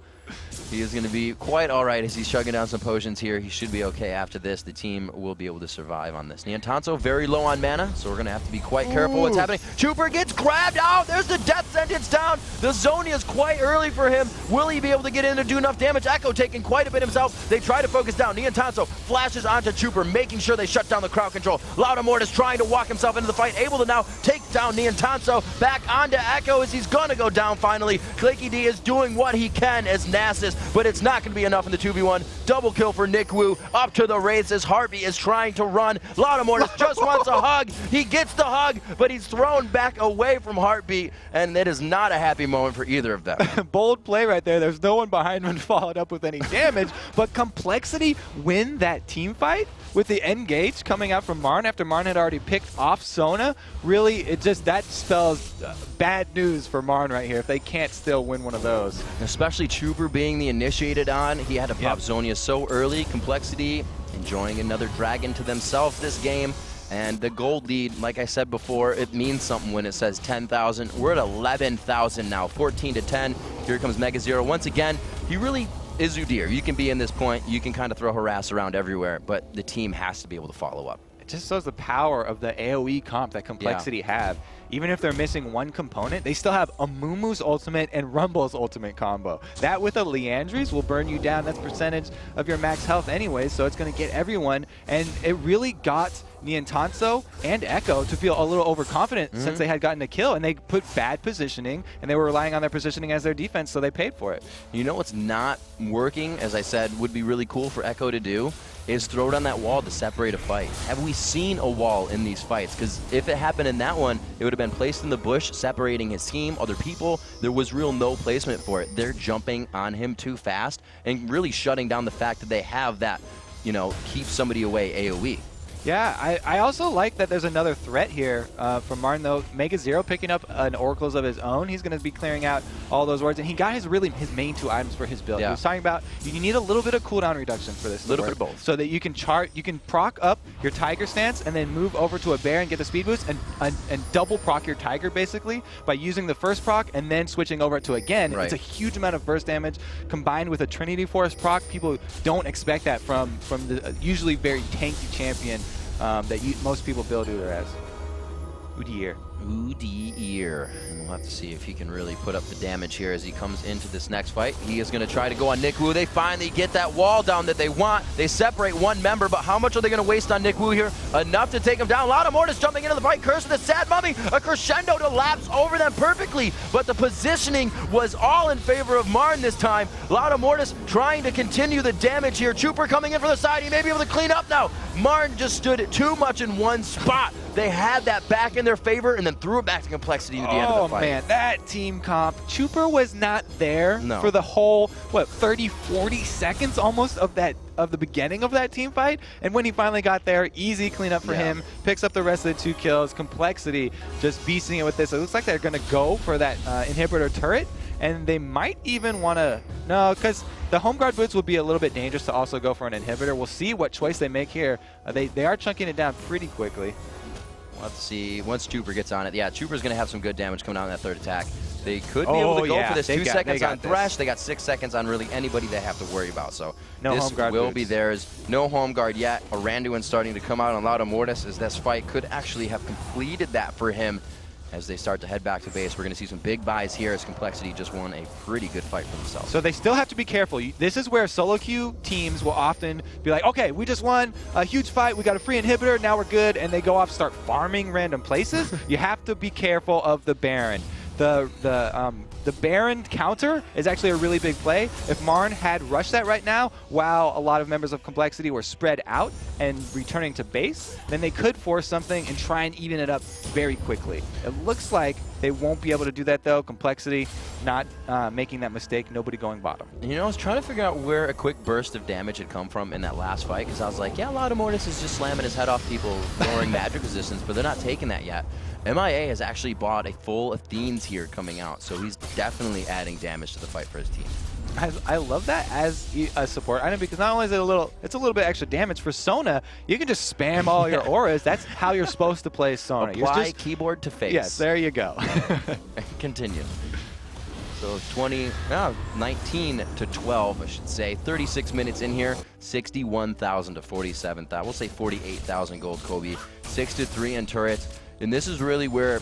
He is going to be quite all right as he's chugging down some potions here. He should be okay after this. The team will be able to survive on this. Niantanso very low on mana, so we're going to have to be quite careful what's happening. Chuper gets grabbed out. There's the death sentence down. The Zonia is quite early for him. Will he be able to get in to do enough damage? Echo taking quite a bit himself. They try to focus down. Niantanso flashes onto Chuper, making sure they shut down the crowd control. Laudamortis trying to walk himself into the fight, able to now take down Niantanso. Back onto Echo as he's going to go down finally. Claky D is doing what he can as Nasus, but it's not going to be enough in the 2v1. Double kill for Nickwu. Up to the Wraiths as Heartbeat is trying to run. Laudamortis just wants a hug. He gets the hug, but he's thrown back away from Heartbeat, and it is not a happy moment for either of them. Bold play right there. There's no one behind him followed up with any damage, but Complexity win that team fight with the engage coming out from MRN after MRN had already picked off Sona. Really, that spells bad news for MRN right here if they can't still win one of those. Especially Chuper being the initiated on. He had to pop Zonia so early. Complexity enjoying another dragon to themselves this game. And the gold lead, like I said before, it means something when it says 10,000. We're at 11,000 now, 14 to 10. Here comes Mega Zero. Once again, he really is Udyr. You can be in this point. You can kind of throw harass around everywhere, but the team has to be able to follow up. It just shows the power of the AoE comp that Complexity have. Even if they're missing one component, they still have Amumu's ultimate and Rumble's ultimate combo. That with a Leandry's will burn you down. That's percentage of your max health anyways, so it's going to get everyone. And it really got Niantanso and Echo to feel a little overconfident since they had gotten a kill, and they put bad positioning, and they were relying on their positioning as their defense, so they paid for it. You know what's not working, as I said, would be really cool for Echo to do, is throw down that wall to separate a fight. Have we seen a wall in these fights? Because if it happened in that one, it would have been placed in the bush, separating his team, other people. There was real no placement for it. They're jumping on him too fast and really shutting down the fact that they have that, you know, keep somebody away AoE. Yeah, I also like that there's another threat here from Martin, though. Mega Zero picking up an Oracles of his own. He's going to be clearing out all those wards, and he got his main 2 items for his build. He was talking about you need a little bit of cooldown reduction for this. A little bit of both. So that you can proc up your Tiger stance and then move over to a Bear and get the speed boost and double proc your Tiger basically by using the first proc and then switching over to again. It's a huge amount of burst damage combined with a Trinity Force proc. People don't expect that from the usually very tanky champion that most people build Udyr as. Udyr. Udyr. And we'll have to see if he can really put up the damage here as he comes into this next fight. He is going to try to go on Nick Wu. They finally get that wall down that they want. They separate one member, but how much are they going to waste on Nick Wu here? Enough to take him down. Loud Mortis jumping into the fight. Curse of the Sad Mummy. A crescendo to lapse over them perfectly, but the positioning was all in favor of Marn this time. Loud Mortis trying to continue the damage here. Trooper coming in from the side. He may be able to clean up now. Marn just stood too much in one spot. They had that back in their favor and then threw it back to Complexity at the end of the fight. Oh man, that team comp. Chuper was not there for the whole, 30, 40 seconds almost of the beginning of that team fight. And when he finally got there, easy cleanup for him. Picks up the rest of the 2 kills. Complexity just beasting it with this. It looks like they're going to go for that inhibitor turret. And they might even want to, no, because the home guard boots would be a little bit dangerous to also go for an inhibitor. We'll see what choice they make here. They are chunking it down pretty quickly. We'll have to see once Trooper gets on it. Yeah, Trooper's going to have some good damage coming out in that third attack. They could be able to go for this 2 seconds on Thresh. They got 6 seconds on really anybody they have to worry about. So this will be theirs. No home guard yet. A Randuin starting to come out on Loud Mortis as this fight could actually have completed that for him. As they start to head back to base, we're going to see some big buys here as Complexity just won a pretty good fight for themselves. So they still have to be careful. This is where solo queue teams will often be like, okay, we just won a huge fight, we got a free inhibitor, now we're good, and they go off start farming random places. You have to be careful of the Baron. The Baron counter is actually a really big play. If Marn had rushed that right now, while a lot of members of Complexity were spread out and returning to base, then they could force something and try and even it up very quickly. It looks like they won't be able to do that though. Complexity not making that mistake, nobody going bottom. You know, I was trying to figure out where a quick burst of damage had come from in that last fight, because I was like, yeah, Loud Mortis is just slamming his head off people, lowering magic resistance, but they're not taking that yet. MIA has actually bought a full Athenes here coming out, so he's definitely adding damage to the fight for his team. I love that as a support item, because not only is it it's a little bit extra damage for Sona, you can just spam all your auras. That's how you're supposed to play Sona. Apply keyboard to face. Yes, there you go. Continue. So 19 to 12, I should say. 36 minutes in here, 61,000 to 47,000. We'll say 48,000 gold, Kobe. 6 to 3 in turrets. And this is really where,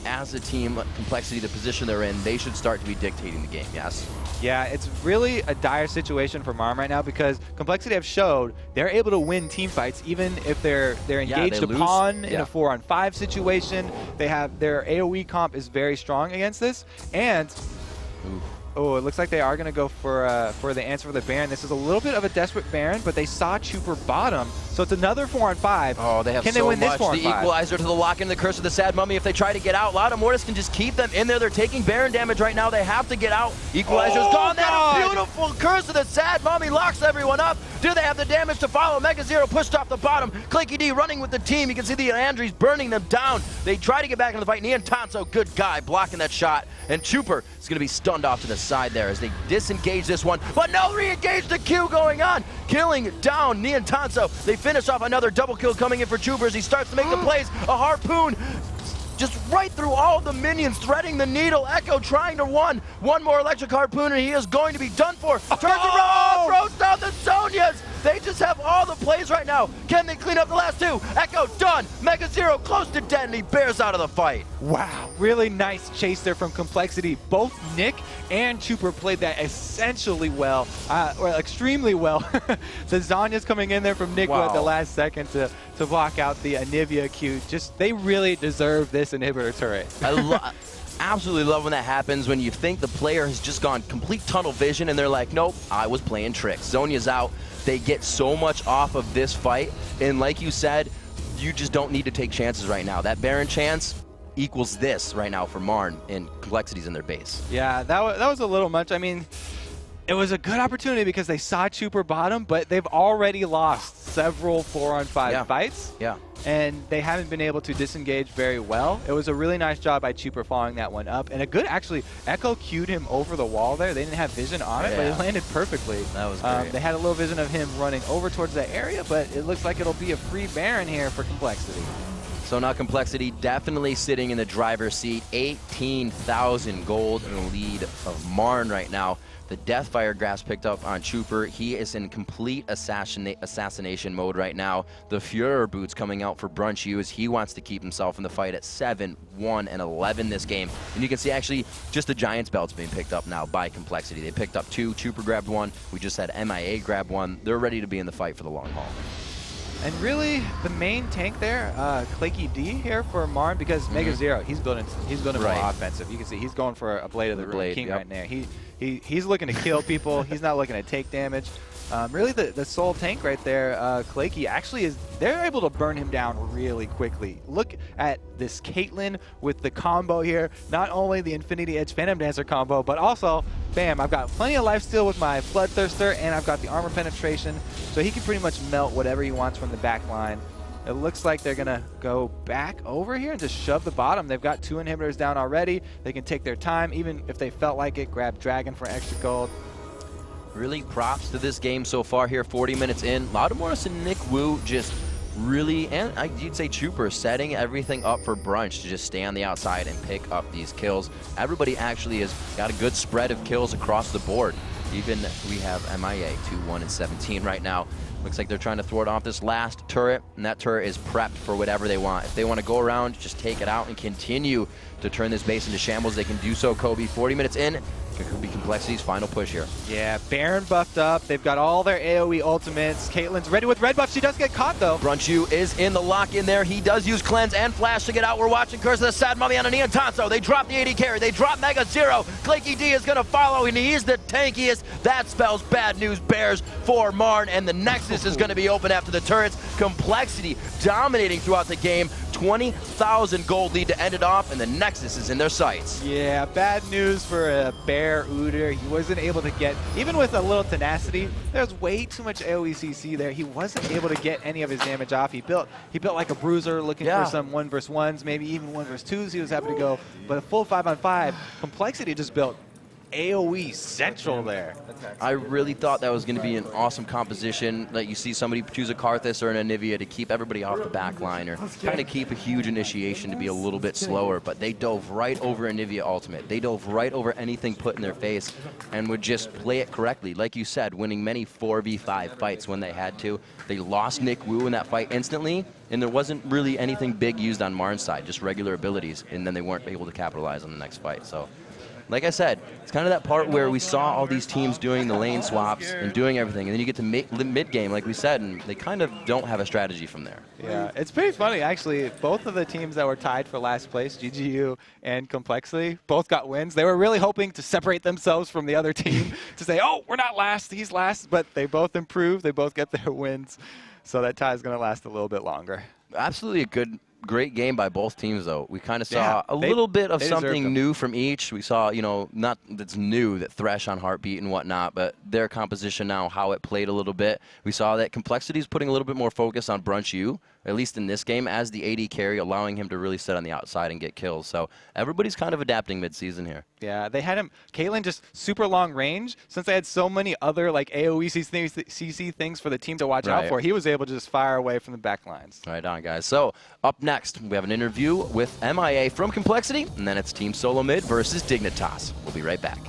as a team, Complexity, the position they're in, they should start to be dictating the game, yes? Yeah, it's really a dire situation for Marm right now, because Complexity have showed they're able to win team fights even if they're engaged upon in a 4-on-5 situation. They have their AoE comp is very strong against this, and oh, it looks like they are going to go for the answer for the Baron. This is a little bit of a desperate Baron, but they saw Chuper bottom, so it's another 4-on-5. Oh, they have Can so they win much. This 4-on-5? The equalizer to the lock-in, the curse of the Sad Mummy. If they try to get out, Loud Mortis can just keep them in there. They're taking Baron damage right now. They have to get out. Equalizer's gone. That beautiful curse of the Sad Mummy locks everyone up. Do they have the damage to follow? Mega Zero pushed off the bottom. Clinky D running with the team. You can see the Andries burning them down. They try to get back into the fight. Niantanso, good guy, blocking that shot. And Chuper is going to be stunned off to the side there as they disengage this one, but no, re-engage the Q going on, killing down Niantanso. They finish off another double kill coming in for Chuber as he starts to make the plays. A harpoon just right through all the minions, threading the needle. Echo trying to one more electric harpoon, and he is going to be done for. Turns around, throws down the Zonias. They just have all the plays right now. Can they clean up the last two? Echo done. Mega Zero close to dead, and he bears out of the fight. Wow, really nice chase there from Complexity. Both Nick and Chuper played that essentially well, or extremely well. The Zonia's coming in there from Nick at the last second to block out the Anivia Q. Just, they really deserve this inhibitor turret. Absolutely love when that happens, when you think the player has just gone complete tunnel vision and they're like, nope, I was playing tricks. Zonia's out. They get so much off of this fight, and like you said, you just don't need to take chances right now. That Baron chance equals this right now for Marn, and Complexity's in their base. Yeah, that was a little much. I mean, it was a good opportunity because they saw Chuper bottom, but they've already lost several 4-on-5 fights. Yeah. And they haven't been able to disengage very well. It was a really nice job by Chuper following that one up. And a good, actually, Echo cued him over the wall there. They didn't have vision on it, but it landed perfectly. That was great. They had a little vision of him running over towards that area, but it looks like it'll be a free Baron here for Complexity. So now Complexity definitely sitting in the driver's seat. 18,000 gold in the lead of Marn right now. The Deathfire grasp picked up on Chuper. He is in complete assassination mode right now. The Führer boots coming out for Brunch U as he wants to keep himself in the fight at 7, 1, and 11 this game. And you can see actually just the Giants belts being picked up now by Complexity. They picked up 2. Chuper grabbed 1. We just had MIA grab 1. They're ready to be in the fight for the long haul. And really, the main tank there, Claky D here for Marn, because Mega Zero, he's building more offensive. You can see he's going for a Blade of the Ruined King right now. He's looking to kill people. He's not looking to take damage. Really, the sole tank right there, Claky, actually they're able to burn him down really quickly. Look at this Caitlyn with the combo here. Not only the Infinity Edge Phantom Dancer combo, but also, bam, I've got plenty of lifesteal with my Bloodthirster, and I've got the armor penetration, so he can pretty much melt whatever he wants from the back line. It looks like they're going to go back over here and just shove the bottom. They've got 2 inhibitors down already. They can take their time, even if they felt like it, grab Dragon for extra gold. Really props to this game so far here, 40 minutes in. Loudamortis and Nick Wu just really, and you'd say Chuper, setting everything up for Brunch to just stay on the outside and pick up these kills. Everybody actually has got a good spread of kills across the board. Even we have MIA 2, 1, and 17 right now. Looks like they're trying to thwart off this last turret, and that turret is prepped for whatever they want. If they want to go around, just take it out and continue to turn this base into shambles, they can do so. Kobe, 40 minutes in, it could be Complexity's final push here. Yeah, Baron buffed up. They've got all their AoE ultimates. Caitlyn's ready with red buff. She does get caught, though. Brunchu is in the lock in there. He does use Cleanse and Flash to get out. We're watching Curse of the Sad Mummy on a Niantanso. They drop the AD carry. They drop Mega Zero. Claky D is going to follow, and he's the tankiest. That spells bad news bears for Marn, and the Nexus is going to be open after the turrets. Complexity dominating throughout the game. 20,000 gold lead to end it off, and the Nexus is in their sights. Yeah, bad news for a Bear Udyr. He wasn't able to get, even with a little tenacity, there's way too much AoE CC there. He wasn't able to get any of his damage off. He built like a bruiser, looking for some 1v1s, maybe even 1v2s he was happy to go. But a full 5-on-5, Complexity just built AoE central there. I really thought that was going to be an awesome composition. Like you see somebody choose a Karthus or an Anivia to keep everybody off the back line, or kind of keep a huge initiation to be a little bit slower, but they dove right over Anivia ultimate. They dove right over anything put in their face and would just play it correctly. Like you said, winning many 4v5 fights when they had to. They lost Nick Wu in that fight instantly, and there wasn't really anything big used on Marn's side, just regular abilities, and then they weren't able to capitalize on the next fight. So, like I said, it's kind of that part where we saw all these teams doing the lane swaps and doing everything, and then you get to mid-game, like we said, and they kind of don't have a strategy from there. Yeah, it's pretty funny, actually. Both of the teams that were tied for last place, GGU and Complexity, both got wins. They were really hoping to separate themselves from the other team to say, oh, we're not last, he's last, but they both improved. They both get their wins, so that tie is going to last a little bit longer. Absolutely a great game by both teams, though. We kind of saw a little bit of something new from each. We saw, not that's new, that Thresh on Heartbeat and whatnot, but their composition now, how it played a little bit. We saw that Complexity is putting a little bit more focus on Brunch U, at least in this game, as the AD carry, allowing him to really sit on the outside and get kills. So everybody's kind of adapting mid-season here. Yeah, they had him, Caitlyn, just super long range. Since they had so many other like AoE CC things for the team to watch out for, he was able to just fire away from the back lines. Right on, guys. So up next, we have an interview with MIA from Complexity, and then it's Team Solo Mid versus Dignitas. We'll be right back.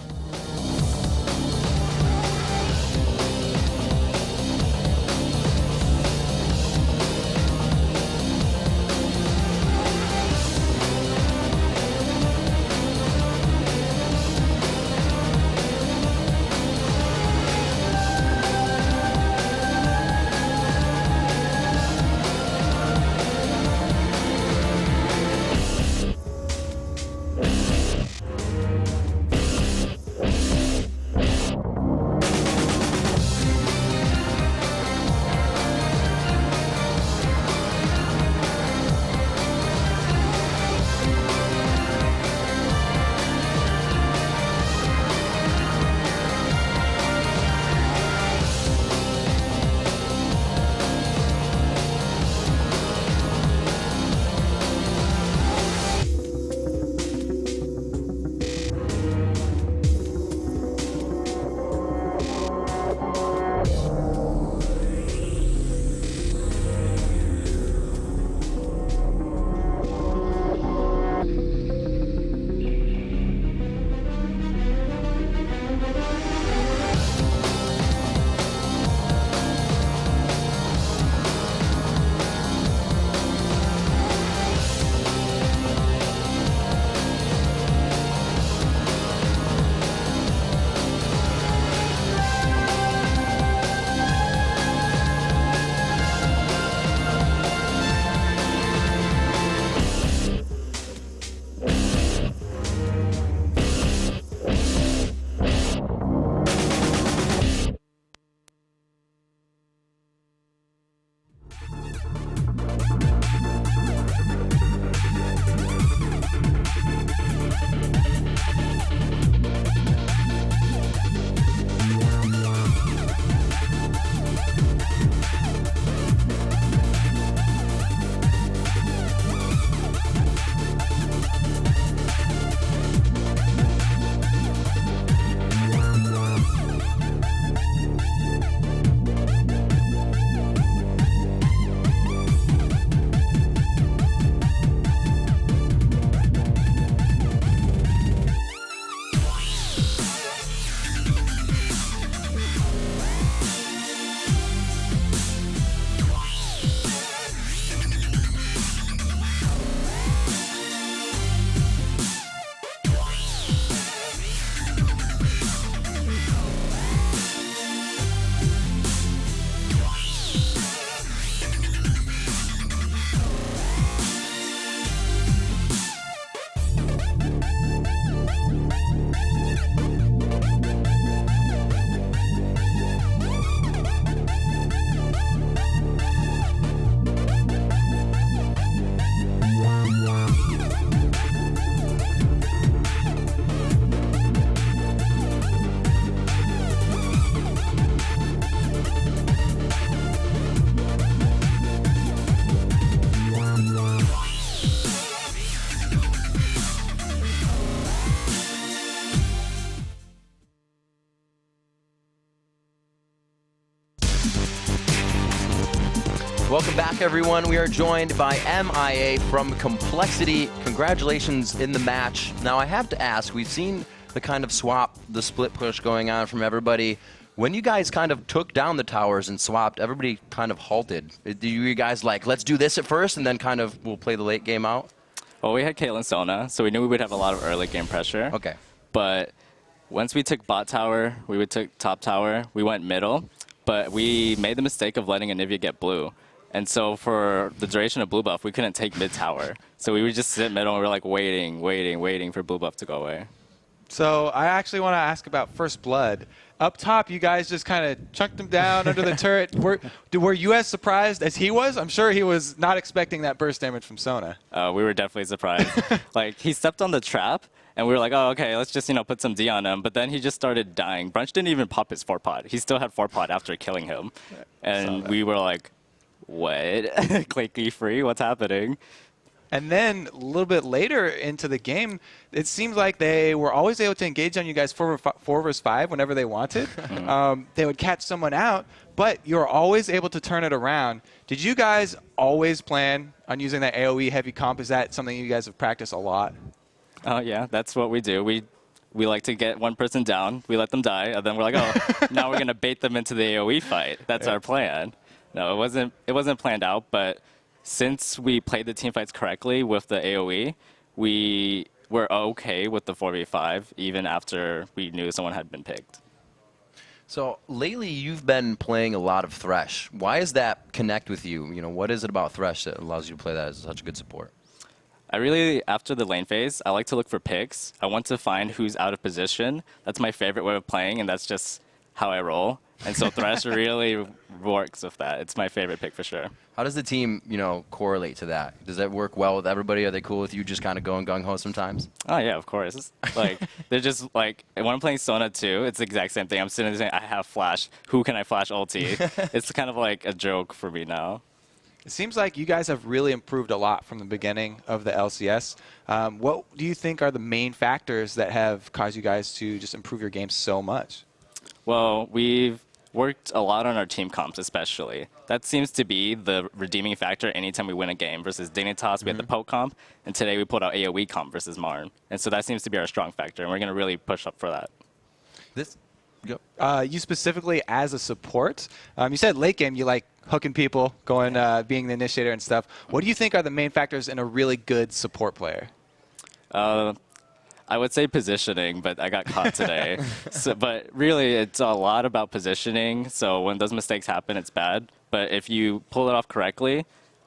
Welcome back, everyone. We are joined by MIA from Complexity. Congratulations in the match. Now, I have to ask, we've seen the kind of swap, the split push going on from everybody. When you guys kind of took down the towers and swapped, everybody kind of halted. Do you guys like, let's do this at first and then kind of we'll play the late game out? Well, we had Caitlyn Sona, so we knew we would have a lot of early game pressure. Okay. But once we took bot tower, we would take top tower, we went middle, but we made the mistake of letting Anivia get blue. And so for the duration of blue buff, we couldn't take mid tower. So we would just sit middle and we were like waiting for blue buff to go away. So I actually want to ask about First Blood. Up top, you guys just kind of chunked him down under the turret. Were you as surprised as he was? I'm sure he was not expecting that burst damage from Sona. We were definitely surprised. Like, he stepped on the trap, and we were like, oh, okay, let's just, put some D on him. But then he just started dying. Brunch didn't even pop his 4-pot. He still had 4-pot after killing him. And we were like, what? Clicky free? What's happening? And then a little bit later into the game, it seems like they were always able to engage on you guys 4v5 whenever they wanted. They would catch someone out, but you were always able to turn it around. Did you guys always plan on using that AoE heavy comp? Is that something you guys have practiced a lot? Oh, yeah, that's what we do. We like to get one person down, we let them die, and then we're like, oh, now we're going to bait them into the AoE fight. That's our plan. No, it wasn't planned out, but since we played the team fights correctly with the AoE, we were okay with the 4v5 even after we knew someone had been picked. So lately, you've been playing a lot of Thresh. Why does that connect with you? What is it about Thresh that allows you to play that as such a good support? After the lane phase, I like to look for picks. I want to find who's out of position. That's my favorite way of playing, and that's just how I roll. And so Thresh really works with that. It's my favorite pick for sure. How does the team, correlate to that? Does that work well with everybody? Are they cool with you just kind of going gung-ho sometimes? Oh, yeah, of course. Like, they're just like, when I'm playing Sona too, it's the exact same thing. I'm sitting there saying, I have flash. Who can I flash ulti? It's kind of like a joke for me now. It seems like you guys have really improved a lot from the beginning of the LCS. What do you think are the main factors that have caused you guys to just improve your game so much? Well, we've worked a lot on our team comps especially. That seems to be the redeeming factor anytime we win a game. Versus Dignitas, we had the poke comp, and today we pulled out AoE comp versus MRN. And so that seems to be our strong factor, and we're going to really push up for that. You specifically as a support, you said late game you like hooking people, going, being the initiator and stuff. What do you think are the main factors in a really good support player? I would say positioning, but I got caught today. But really, it's a lot about positioning. So when those mistakes happen, it's bad. But if you pull it off correctly,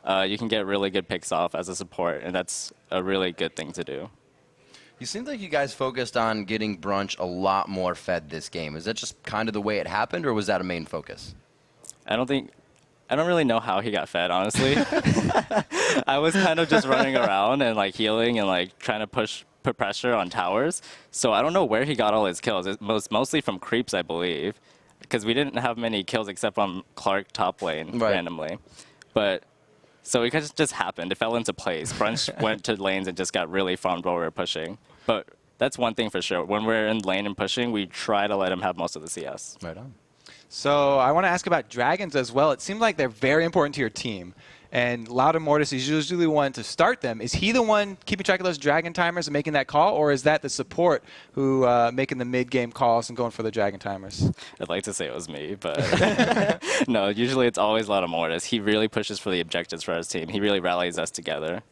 you can get really good picks off as a support, and that's a really good thing to do. You seem like you guys focused on getting Brunch a lot more fed this game. Is that just kind of the way it happened, or was that a main focus? I don't really know how he got fed, honestly. I was kind of just running around and like healing and like trying to put pressure on towers. So I don't know where he got all his kills. It was mostly from creeps, I believe, because we didn't have many kills except on Clark top lane randomly. But so it just happened. It fell into place. Brunch went to lanes and just got really farmed while we were pushing. But that's one thing for sure. When we're in lane and pushing, we try to let him have most of the CS. Right on. So I want to ask about dragons as well. It seemed like they're very important to your team. And Loudamortis is usually the one to start them. Is he the one keeping track of those dragon timers and making that call? Or is that the support who making the mid-game calls and going for the dragon timers? I'd like to say it was me, but no, usually it's always Loudamortis. He really pushes for the objectives for his team. He really rallies us together.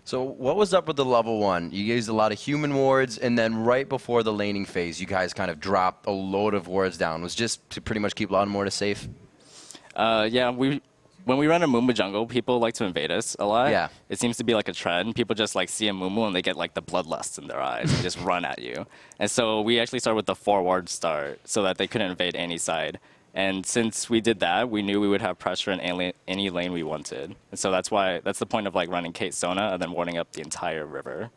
So what was up with the level 1? You used a lot of human wards, and then right before the laning phase, you guys kind of dropped a load of wards down. Was just to pretty much keep Loudamortis safe? Yeah, when we run a Mumu jungle, people like to invade us a lot. Yeah. It seems to be like a trend. People just like see a Mumu and they get like the bloodlust in their eyes and just run at you. And so we actually started with the forward start so that they couldn't invade any side. And since we did that, we knew we would have pressure in any lane we wanted. And so that's the point of like running Kate Sona and then warding up the entire river.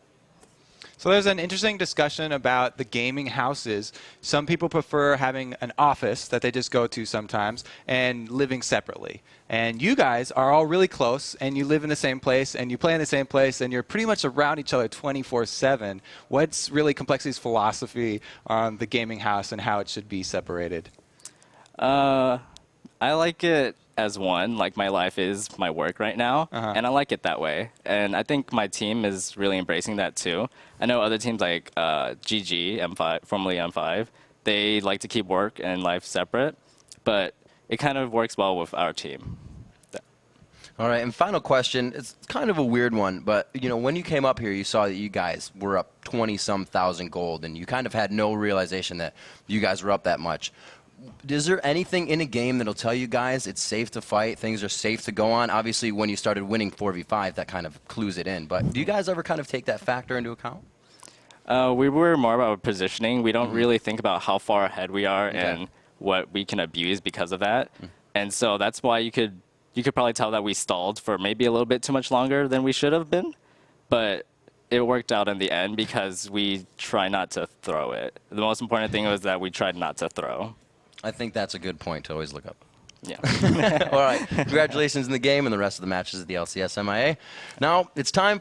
So there's an interesting discussion about the gaming houses. Some people prefer having an office that they just go to sometimes and living separately. And you guys are all really close, and you live in the same place, and you play in the same place, and you're pretty much around each other 24/7. What's really Complexity's philosophy on the gaming house and how it should be separated? I like it as one. Like, my life is my work right now, and I like it that way. And I think my team is really embracing that too. I know other teams like GG, M5, formerly M5, they like to keep work and life separate, but it kind of works well with our team. All right, and final question. It's kind of a weird one, but when you came up here, you saw that you guys were up 20-some thousand gold, and you kind of had no realization that you guys were up that much. Is there anything in a game that'll tell you guys it's safe to fight, things are safe to go on? Obviously, when you started winning 4v5, that kind of clues it in. But do you guys ever kind of take that factor into account? We were more about positioning. We don't really think about how far ahead we are and what we can abuse because of that. And so that's why you could probably tell that we stalled for maybe a little bit too much longer than we should have been. But it worked out in the end because we try not to throw it. The most important thing was that we tried not to throw. I think that's a good point to always look up. Yeah. All right. Congratulations in the game and the rest of the matches at the LCS MIA. Now it's time.